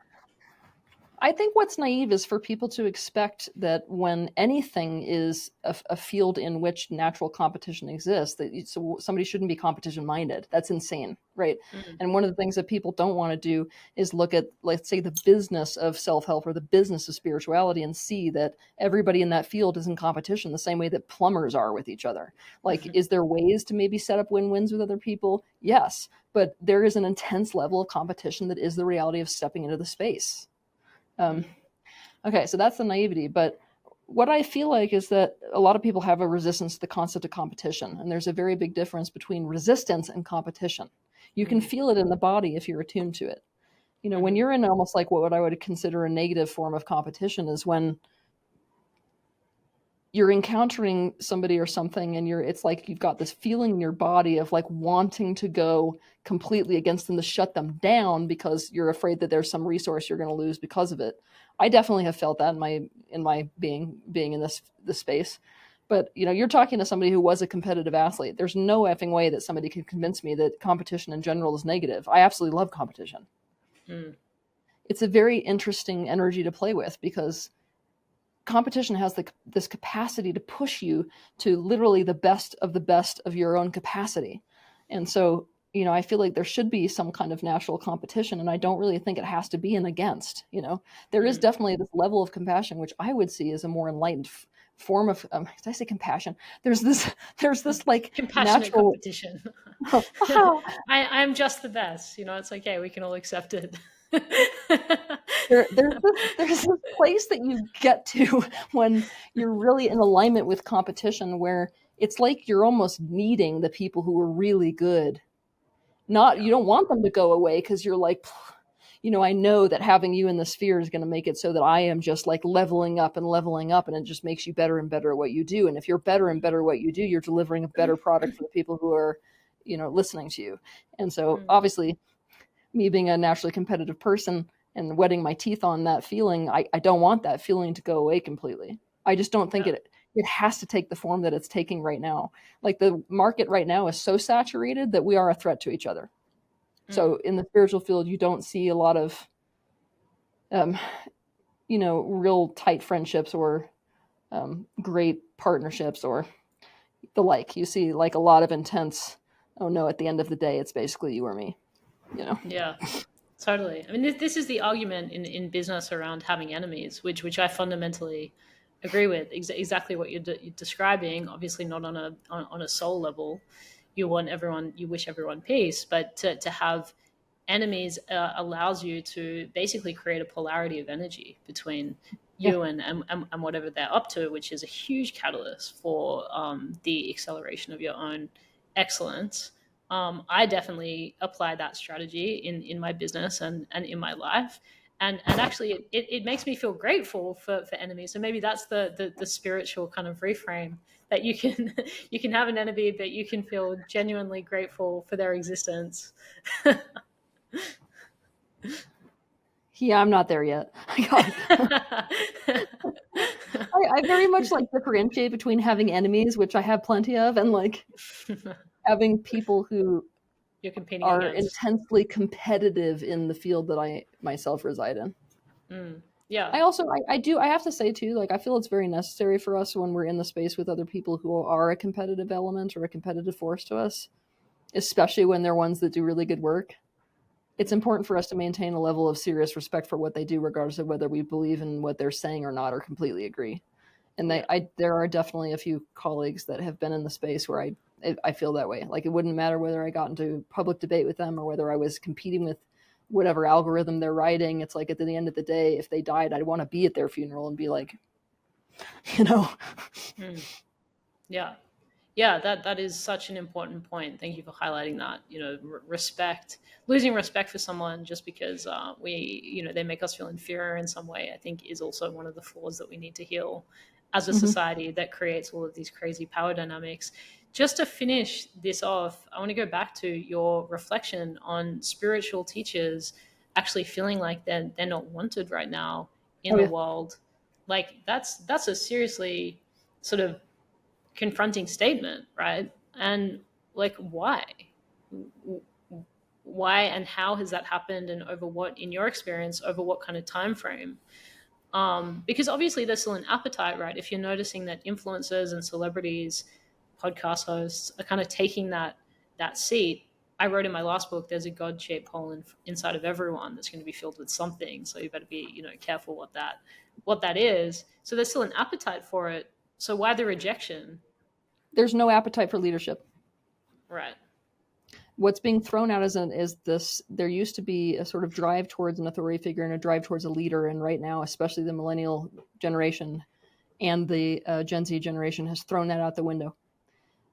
I think what's naive is for people to expect that when anything is a field in which natural competition exists, that so somebody shouldn't be competition minded. That's insane, right? Mm-hmm. And one of the things that people don't want to do is look at, let's say, the business of self-help or the business of spirituality and see that everybody in that field is in competition the same way that plumbers are with each other. Like, mm-hmm. Is there ways to maybe set up win-wins with other people? Yes, but there is an intense level of competition that is the reality of stepping into the space. Okay, so that's the naivety. But what I feel like is that a lot of people have a resistance to the concept of competition. And there's a very big difference between resistance and competition. You can feel it in the body if you're attuned to it. You know, when you're in almost like what I would consider a negative form of competition is when you're encountering somebody or something and it's like you've got this feeling in your body of like wanting to go completely against them, to shut them down because you're afraid that there's some resource you're going to lose because of it. I definitely have felt that in my being in this space. But you know, you're talking to somebody who was a competitive athlete. There's no effing way that somebody can convince me that competition in general is negative. I absolutely love competition. It's a very interesting energy to play with because competition has this capacity to push you to literally the best of your own capacity. And so, you know, I feel like there should be some kind of natural competition, and I don't really think it has to be an against. You know, there is definitely this level of compassion, which I would see as a more enlightened form of, did I say compassion? There's this like compassionate natural competition. I'm just the best. You know, it's like, hey, we can all accept it. There's this place that you get to when you're really in alignment with competition where it's like you're almost needing the people who are really good. You don't want them to go away because you're like, you know, I know that having you in the sphere is going to make it so that I am just like leveling up, and it just makes you better and better at what you do. And if you're better and better at what you do, you're delivering a better product for the people who are, you know, listening to you. And so obviously, me being a naturally competitive person and wetting my teeth on that feeling, I don't want that feeling to go away completely. I just don't think it has to take the form that it's taking right now. Like, the market right now is so saturated that we are a threat to each other. So in the spiritual field, you don't see a lot of, you know, real tight friendships or great partnerships or the like. You see like a lot of intense, oh no, at the end of the day, it's basically you or me. You know? Yeah, totally. I mean, this is the argument in business around having enemies, which I fundamentally agree with. Exactly what you're describing. Obviously, not on a soul level. You wish everyone peace, but to have enemies allows you to basically create a polarity of energy between you and whatever they're up to, which is a huge catalyst for the acceleration of your own excellence. I definitely apply that strategy in my business and in my life. And actually, it makes me feel grateful for enemies. So maybe that's the spiritual kind of reframe, that you can you can have an enemy, but you can feel genuinely grateful for their existence. Yeah, I'm not there yet. I very much like differentiate between having enemies, which I have plenty of, and like having people who you're competing are against. intensely competitive in the field that I myself reside in. Yeah. I have to say too, like I feel it's very necessary for us when we're in the space with other people who are a competitive element or a competitive force to us, especially when they're ones that do really good work. It's important for us to maintain a level of serious respect for what they do, regardless of whether we believe in what they're saying or not, or completely agree. And there are definitely a few colleagues that have been in the space where I feel that way. Like it wouldn't matter whether I got into public debate with them or whether I was competing with whatever algorithm they're writing. It's like at the end of the day, if they died, I'd want to be at their funeral and be like, Yeah, that is such an important point. Thank you for highlighting that. Respect, losing respect for someone just because they make us feel inferior in some way, I think is also one of the flaws that we need to heal as a society that creates all of these crazy power dynamics. Just to finish this off, I want to go back to your reflection on spiritual teachers actually feeling like they're not wanted right now in the world. Like that's a seriously sort of confronting statement, right? And like why and how has that happened, and over what, in your experience, over what kind of time frame? Because obviously there's still an appetite, right? If you're noticing that influencers and celebrities, podcast hosts are kind of taking that seat. I wrote in my last book, there's a God-shaped hole inside of everyone that's going to be filled with something, so you better be careful what that is. So there's still an appetite for it. So why the rejection? There's no appetite for leadership. Right. What's being thrown out is this, there used to be a sort of drive towards an authority figure and a drive towards a leader. And right now, especially the millennial generation and the Gen Z generation has thrown that out the window.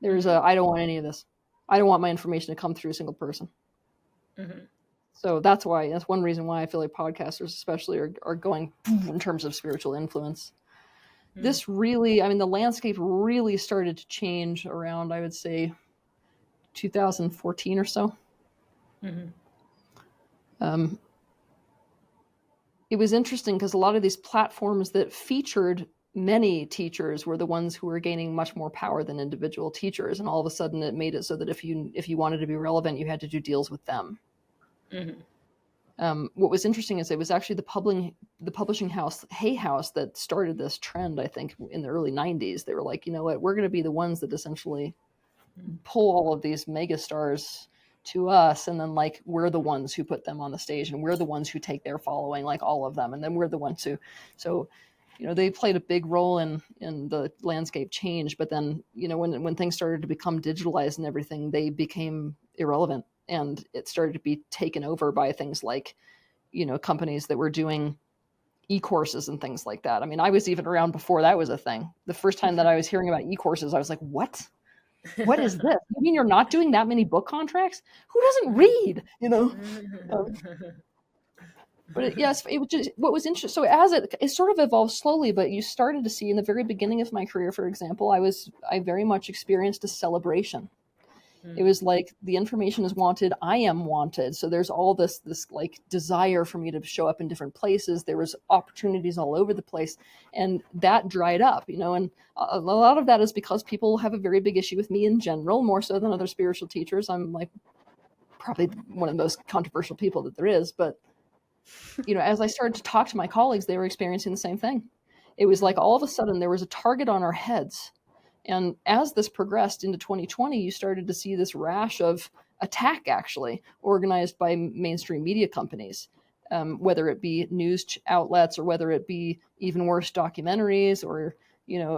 I don't want any of this. I don't want my information to come through a single person. So that's one reason why I feel like podcasters especially are going in terms of spiritual influence. This really, the landscape really started to change around, I would say, 2014 or so. It was interesting because a lot of these platforms that featured many teachers were the ones who were gaining much more power than individual teachers, and all of a sudden it made it so that if you wanted to be relevant, you had to do deals with them. What was interesting is it was actually the publishing house Hay House that started this trend. I think in the early 90s, they were like, you know what, we're going to be the ones that essentially pull all of these mega stars to us, and then like we're the ones who put them on the stage, and we're the ones who take their following, like all of them, and then we're the ones who. So, they played a big role in the landscape change. But then, when things started to become digitalized and everything, they became irrelevant. And it started to be taken over by things like, companies that were doing e-courses and things like that. I was even around before that was a thing. The first time that I was hearing about e-courses, I was like, what? What is this? You mean you're not doing that many book contracts? Who doesn't read? But yes, it was just what was interesting. So as it sort of evolved slowly, but you started to see in the very beginning of my career, for example, I very much experienced a celebration. It was like the information is wanted, I am wanted. So there's all this like desire for me to show up in different places. There was opportunities all over the place, and that dried up, and a lot of that is because people have a very big issue with me in general, more so than other spiritual teachers. I'm like probably one of the most controversial people that there is, but as I started to talk to my colleagues, they were experiencing the same thing. It was like all of a sudden there was a target on our heads. And as this progressed into 2020, you started to see this rash of attack, actually, organized by mainstream media companies, whether it be news outlets or whether it be even worse documentaries or,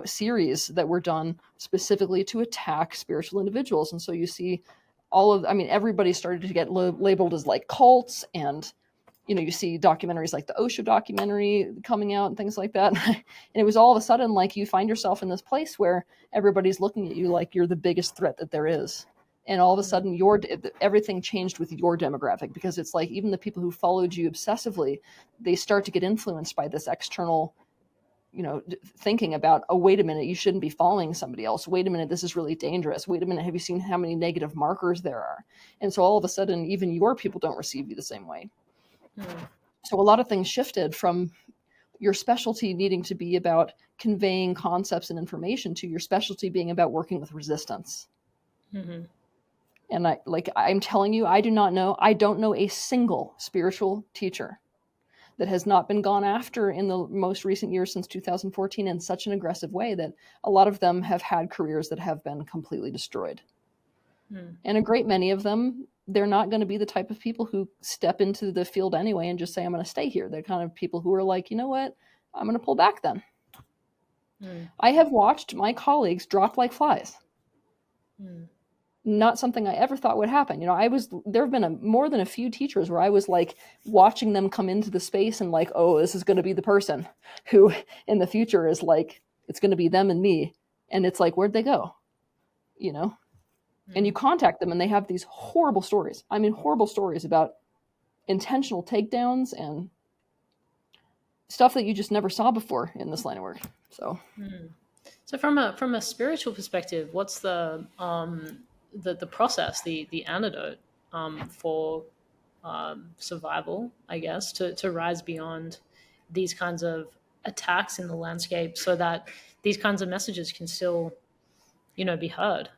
series that were done specifically to attack spiritual individuals. And so you see everybody started to get labeled as like cults, and you see documentaries like the Osho documentary coming out and things like that. And it was all of a sudden like you find yourself in this place where everybody's looking at you like you're the biggest threat that there is. And all of a sudden everything changed with your demographic, because it's like even the people who followed you obsessively, they start to get influenced by this external, thinking about, oh, wait a minute, you shouldn't be following somebody else. Wait a minute, this is really dangerous. Wait a minute, have you seen how many negative markers there are? And so all of a sudden, even your people don't receive you the same way. So a lot of things shifted from your specialty needing to be about conveying concepts and information to your specialty being about working with resistance. And I'm telling you, I don't know a single spiritual teacher that has not been gone after in the most recent years since 2014 in such an aggressive way that a lot of them have had careers that have been completely destroyed. And a great many of them, they're not going to be the type of people who step into the field anyway and just say, I'm going to stay here. They're kind of people who are like, you know what, I'm going to pull back then. I have watched my colleagues drop like flies. Not something I ever thought would happen. There have been more than a few teachers where I was like watching them come into the space and like, oh, this is going to be the person who in the future is like, it's going to be them and me. And it's like, where'd they go? And you contact them and they have these horrible stories. Horrible stories about intentional takedowns and stuff that you just never saw before in this line of work. So from a spiritual perspective, what's the process, the antidote for survival, I guess, to rise beyond these kinds of attacks in the landscape so that these kinds of messages can still, be heard?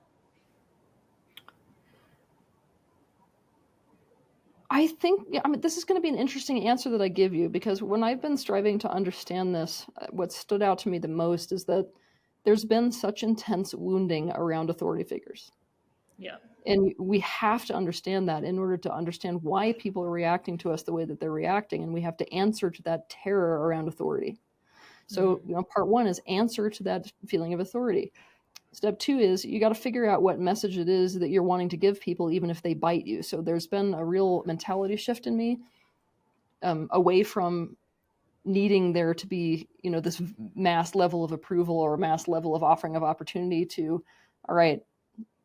I think, this is going to be an interesting answer that I give you, because when I've been striving to understand this, what stood out to me the most is that there's been such intense wounding around authority figures. Yeah. And we have to understand that in order to understand why people are reacting to us the way that they're reacting. And we have to answer to that terror around authority. So, part one is answer to that feeling of authority. Step two is you got to figure out what message it is that you're wanting to give people, even if they bite you. So there's been a real mentality shift in me, away from needing there to be, this mass level of approval or a mass level of offering of opportunity to, all right,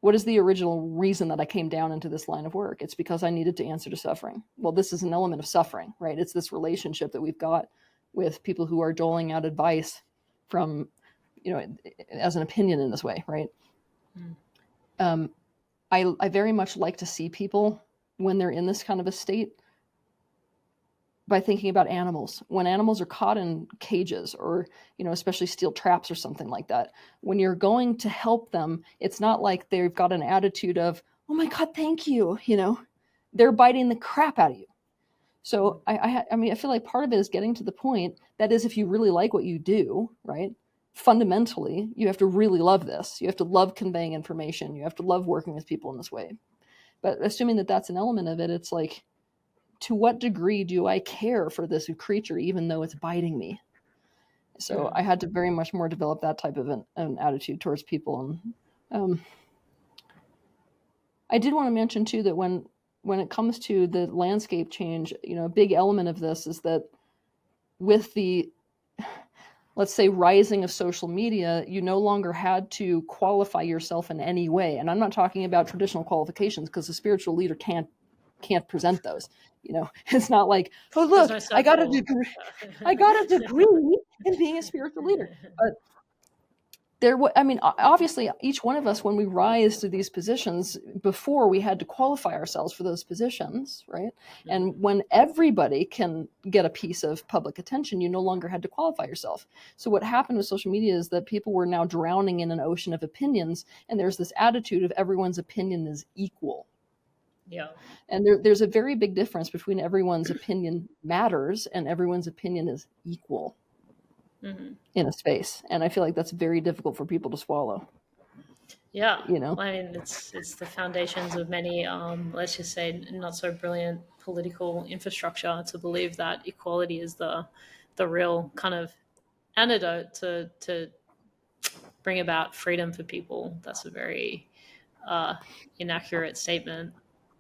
what is the original reason that I came down into this line of work? It's because I needed to answer to suffering. Well, this is an element of suffering, right? It's this relationship that we've got with people who are doling out advice from, as an opinion in this way, right? I very much like to see people when they're in this kind of a state by thinking about animals. When animals are caught in cages or, especially steel traps or something like that, when you're going to help them, it's not like they've got an attitude of, oh my God, thank you. They're biting the crap out of you. So I feel like part of it is getting to the point that is, if you really like what you do, right? Fundamentally, you have to really love this. You have to love conveying information. You have to love working with people in this way. But assuming that that's an element of it, it's like, to what degree do I care for this creature, even though it's biting me? So I had to very much more develop that type of an attitude towards people. And I did want to mention too, that when it comes to the landscape change, a big element of this is that with the, let's say, rising of social media, you no longer had to qualify yourself in any way. And I'm not talking about traditional qualifications, because a spiritual leader can't present those. It's not like, oh, look, I got a degree. I got a degree in being a spiritual leader. But obviously, each one of us, when we rise to these positions, before we had to qualify ourselves for those positions, right? And when everybody can get a piece of public attention, you no longer had to qualify yourself. So what happened with social media is that people were now drowning in an ocean of opinions, and there's this attitude of everyone's opinion is equal. Yeah. And there's a very big difference between everyone's opinion matters and everyone's opinion is equal in a space. And I feel like that's very difficult for people to swallow. Yeah. It's the foundations of many, let's just say, not so brilliant political infrastructure to believe that equality is the real kind of antidote to bring about freedom for people. That's a very inaccurate statement.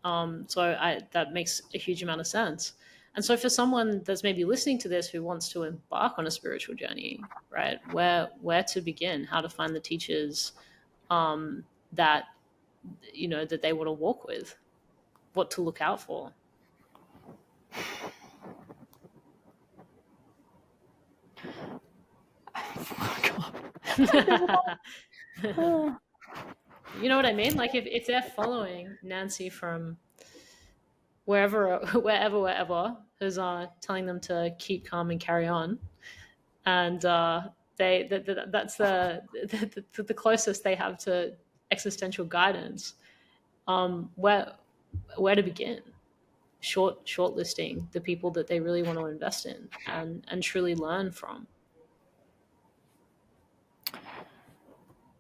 That makes a huge amount of sense. And so for someone that's maybe listening to this who wants to embark on a spiritual journey, right, where to begin, how to find the teachers that that they want to walk with, what to look out for. You know what I mean? Like if they're following Nancy from wherever, who's telling them to keep calm and carry on, and that's the closest they have to existential guidance. Where to begin? Shortlisting the people that they really want to invest in and truly learn from.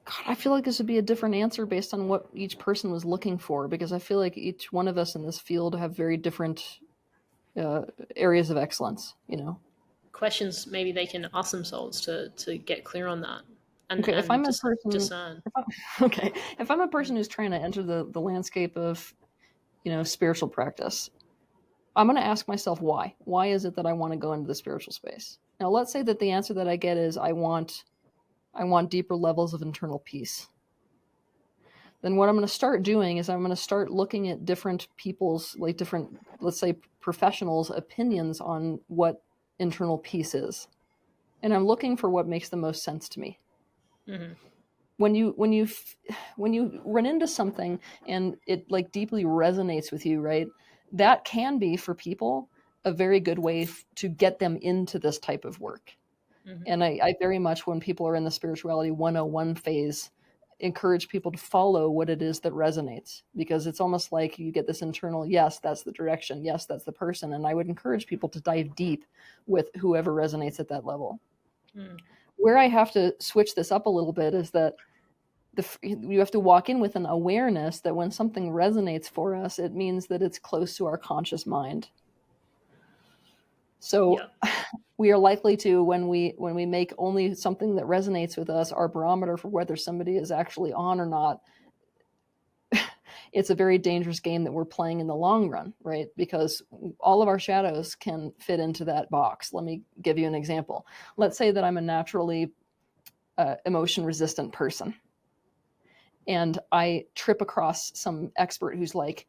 God, I feel like this would be a different answer based on what each person was looking for, because I feel like each one of us in this field have very different areas of excellence, Questions maybe they can ask themselves to get clear on that. And if I'm a person, discern. If I'm a person who's trying to enter the landscape of, spiritual practice, I'm going to ask myself why. Why is it that I want to go into the spiritual space? Now, let's say that the answer that I get is I want deeper levels of internal peace. Then what I'm going to start doing is I'm going to start looking at different people's, like different, let's say, professionals' opinions on what internal peace is. And I'm looking for what makes the most sense to me. Mm-hmm. When you run into something and it like deeply resonates with you, right? That can be for people a very good way to get them into this type of work. Mm-hmm. And I very much, when people are in the spirituality 101 phase, encourage people to follow what it is that resonates, because it's almost like you get this internal, yes, that's the direction. Yes, that's the person. And I would encourage people to dive deep with whoever resonates at that level. Mm. Where I have to switch this up a little bit is that you have to walk in with an awareness that when something resonates for us, it means that it's close to our conscious mind. So we are likely to, when we make only something that resonates with us our barometer for whether somebody is actually on or not, it's a very dangerous game that we're playing in the long run, right? Because all of our shadows can fit into that box. Let me give you an example. Let's say that I'm a naturally emotion resistant person, and I trip across some expert who's like,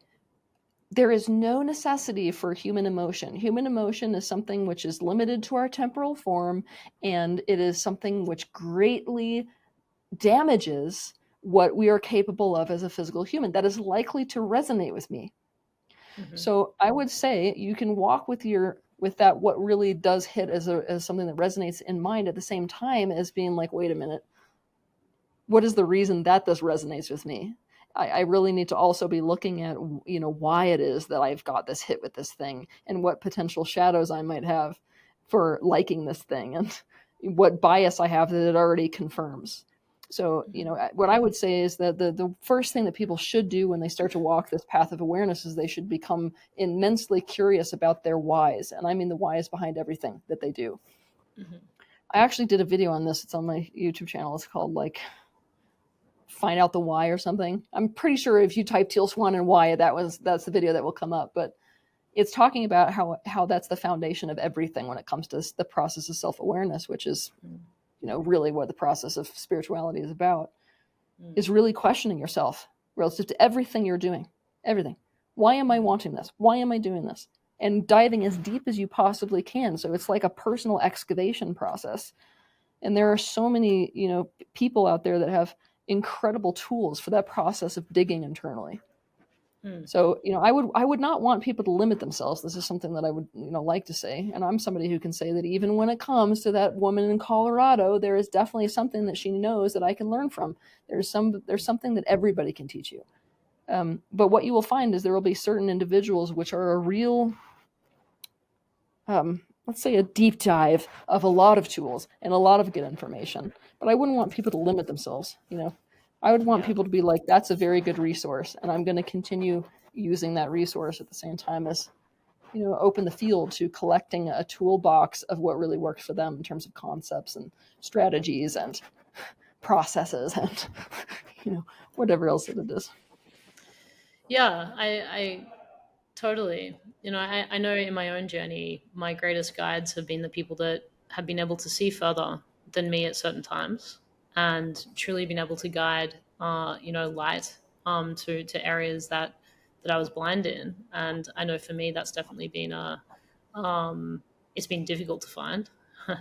there is no necessity for human emotion. Human emotion is something which is limited to our temporal form, and it is something which greatly damages what we are capable of as a physical human. That is likely to resonate with me. Mm-hmm. So I would say you can walk with that what really does hit as something that resonates in mind, at the same time as being like, wait a minute, what is the reason that this resonates with me? I really need to also be looking at, why it is that I've got this hit with this thing, and what potential shadows I might have for liking this thing, and what bias I have that it already confirms. So, what I would say is that the first thing that people should do when they start to walk this path of awareness is they should become immensely curious about their whys. And I mean the whys behind everything that they do. Mm-hmm. I actually did a video on this. It's on my YouTube channel. It's called Find Out the Why or something. I'm pretty sure if you type Teal Swan and why, that's the video that will come up. But it's talking about how that's the foundation of everything when it comes to the process of self-awareness, which is, really what the process of spirituality is about, is really questioning yourself relative to everything you're doing. Everything. Why am I wanting this? Why am I doing this? And diving as deep as you possibly can. So it's like a personal excavation process. And there are so many, people out there that have incredible tools for that process of digging internally. So, I would not want people to limit themselves. This is something that I would, like to say. And I'm somebody who can say that even when it comes to that woman in Colorado, there is definitely something that she knows that I can learn from. There's something that everybody can teach you. But what you will find is there will be certain individuals which are a real, let's say, a deep dive of a lot of tools and a lot of good information. But I wouldn't want people to limit themselves, I would want people to be like, that's a very good resource, and I'm going to continue using that resource at the same time as, open the field to collecting a toolbox of what really works for them in terms of concepts and strategies and processes and, whatever else that it is. Yeah, I totally. I know in my own journey, my greatest guides have been the people that have been able to see further than me at certain times, and truly been able to guide, light to areas that I was blind in. And I know for me, that's definitely been it's been difficult to find.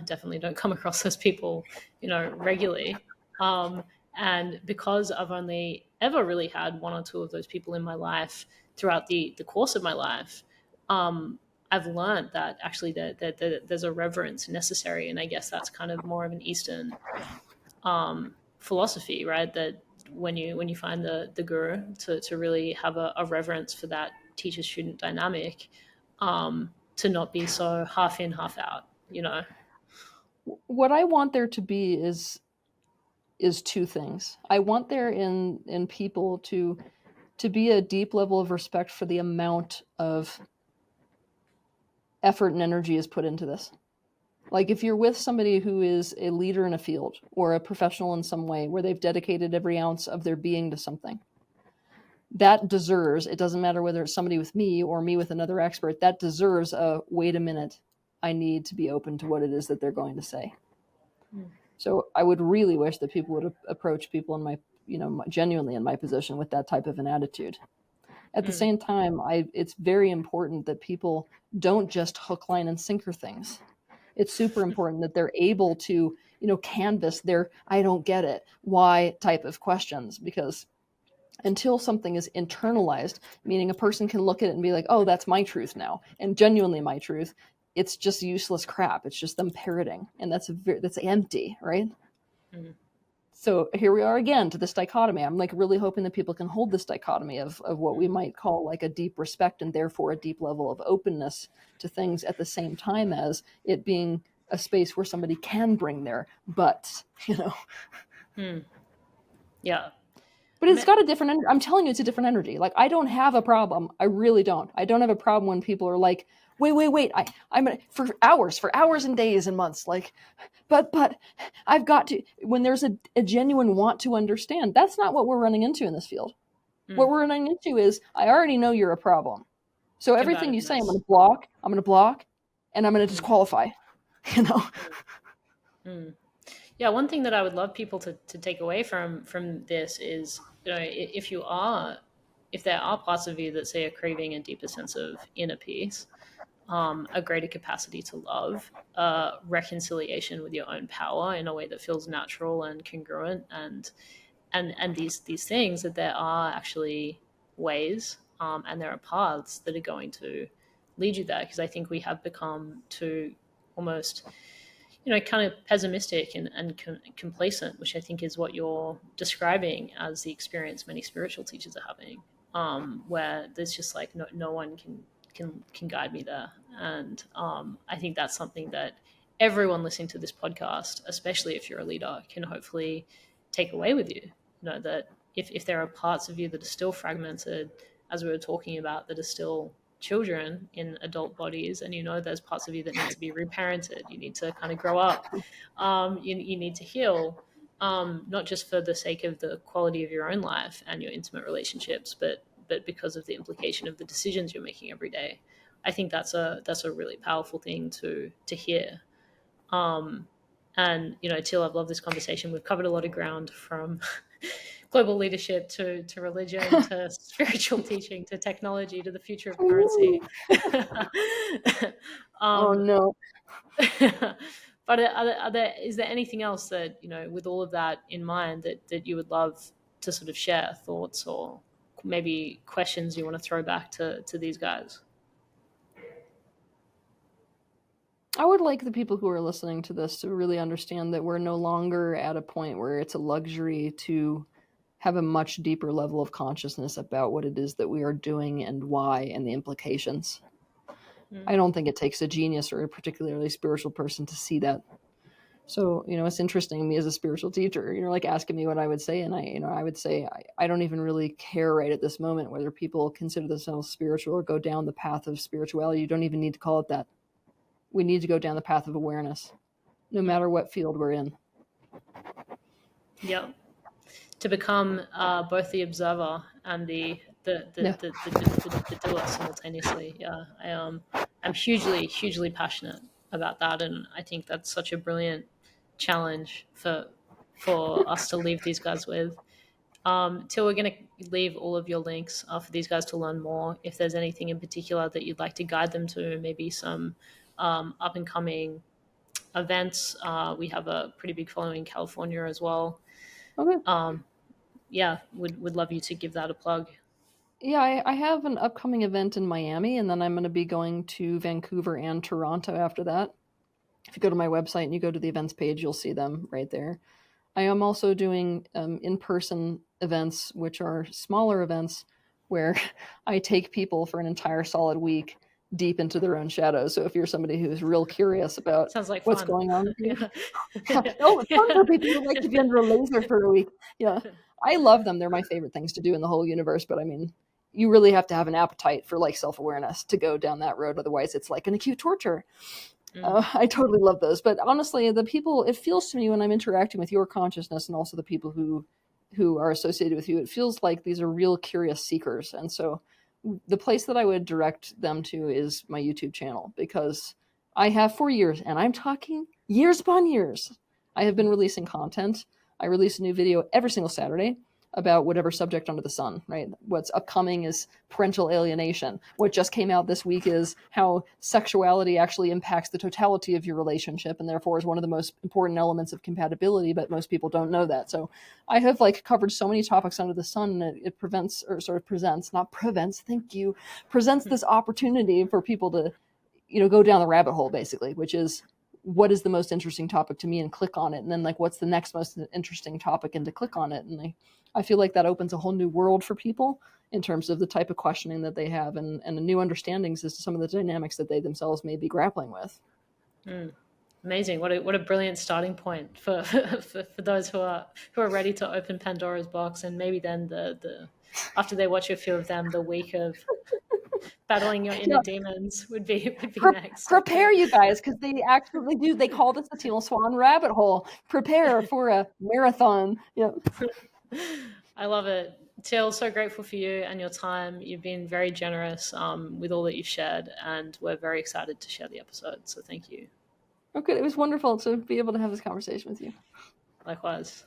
Definitely don't come across those people, regularly. Um, and because I've only ever really had one or two of those people in my life throughout the course of my life, I've learned that actually that there's a reverence necessary. And I guess that's kind of more of an Eastern philosophy, right? That when you find the guru, to really have a reverence for that teacher student dynamic, to not be so half in, half out. What I want there to be is two things. I want there in people to be a deep level of respect for the amount of effort and energy is put into this. Like if you're with somebody who is a leader in a field or a professional in some way where they've dedicated every ounce of their being to something, that deserves, it doesn't matter whether it's somebody with me or me with another expert, that deserves a wait a minute, I need to be open to what it is that they're going to say. So I would really wish that people would approach people in my, genuinely in my position with that type of an attitude. At the same time, it's very important that people don't just hook, line, and sinker things. It's super important that they're able to, canvas their I don't get it, why type of questions, because until something is internalized, meaning a person can look at it and be like, oh, that's my truth now, and genuinely my truth, it's just useless crap. It's just them parroting, and that's empty, right? So here we are again to this dichotomy. I'm like really hoping that people can hold this dichotomy of what we might call like a deep respect and therefore a deep level of openness to things at the same time as it being a space where somebody can bring their butts, Yeah. But it's got a different, I'm telling you, it's a different energy. Like, I don't have a problem. I really don't. I don't have a problem when people are like, wait. I'm for hours and days and months. Like, but I've got to, when there's a genuine want to understand, that's not what we're running into in this field. What we're running into is, I already know you're a problem. So everything you say, I'm going to block, and I'm going to disqualify, Yeah, one thing that I would love people to take away from this is, if there are parts of you that say are craving a deeper sense of inner peace, a greater capacity to love, reconciliation with your own power in a way that feels natural and congruent, and these things, that there are actually ways, and there are paths that are going to lead you there. Because I think we have become too almost kind of pessimistic and complacent, which I think is what you're describing as the experience many spiritual teachers are having, where there's just like no one can guide me there. And I think that's something that everyone listening to this podcast, especially if you're a leader, can hopefully take away with you. That if there are parts of you that are still fragmented, as we were talking about, that are still children in adult bodies, and there's parts of you that need to be reparented, you need to kind of grow up, you need to heal, not just for the sake of the quality of your own life and your intimate relationships, but because of the implication of the decisions you're making every day. I think that's a really powerful thing to hear. And Teal, I've loved this conversation. We've covered a lot of ground, from global leadership to religion to spiritual teaching to technology to the future of currency. Oh no. But is there anything else that, with all of that in mind, that you would love to sort of share thoughts or maybe questions you want to throw back to these guys? I would like the people who are listening to this to really understand that we're no longer at a point where it's a luxury to have a much deeper level of consciousness about what it is that we are doing and why and the implications. I don't think it takes a genius or a particularly spiritual person to see that. So, it's interesting, me as a spiritual teacher, like asking me what I would say. And I would say, I don't even really care right at this moment whether people consider themselves spiritual or go down the path of spirituality. You don't even need to call it that. We need to go down the path of awareness, no matter what field we're in. Yeah. To become both the observer and the the doer simultaneously. Yeah, I'm hugely passionate about that, and I think that's such a brilliant challenge for us to leave these guys with. Till we're going to leave all of your links for these guys to learn more. If there's anything in particular that you'd like to guide them to, maybe some up and coming events. We have a pretty big following in California as well. Okay. Yeah, would love you to give that a plug. Yeah, I have an upcoming event in Miami, and then I'm going to be going to Vancouver and Toronto after that. If you go to my website and you go to the events page, you'll see them right there. I am also doing in-person events, which are smaller events where I take people for an entire solid week deep into their own shadows. So if you're somebody who's real curious about Sounds like what's fun. going on with you, oh, it's fun for people who like to be under a laser for a week. Yeah, I love them. They're my favorite things to do in the whole universe. But I mean, you really have to have an appetite for like self-awareness to go down that road. Otherwise, it's like an acute torture. I totally love those. But honestly, the people, it feels to me when I'm interacting with your consciousness and also the people who are associated with you, it feels like these are real curious seekers. And so the place that I would direct them to is my YouTube channel, because I have for years, and I'm talking years upon years, I have been releasing content. I release a new video every single Saturday about whatever subject under the sun, right? What's upcoming is parental alienation. What just came out this week is how sexuality actually impacts the totality of your relationship and therefore is one of the most important elements of compatibility, but most people don't know that. So I have like covered so many topics under the sun, and it prevents, or sort of presents, not prevents, thank you, presents this opportunity for people to, go down the rabbit hole basically, which is what is the most interesting topic to me and click on it. And then like, what's the next most interesting topic and to click on it. And I feel like that opens a whole new world for people in terms of the type of questioning that they have and a new understandings as to some of the dynamics that they themselves may be grappling with. Amazing. What a brilliant starting point for those who are ready to open Pandora's box, and maybe then the after they watch a few of them, the week of battling your inner demons would be next. Prepare, you guys, because they actually do. They call this the Teal Swan rabbit hole. Prepare for a marathon. Yeah. I love it. Teal, so grateful for you and your time. You've been very generous with all that you've shared, and we're very excited to share the episode. So thank you. Okay, it was wonderful to be able to have this conversation with you. Likewise.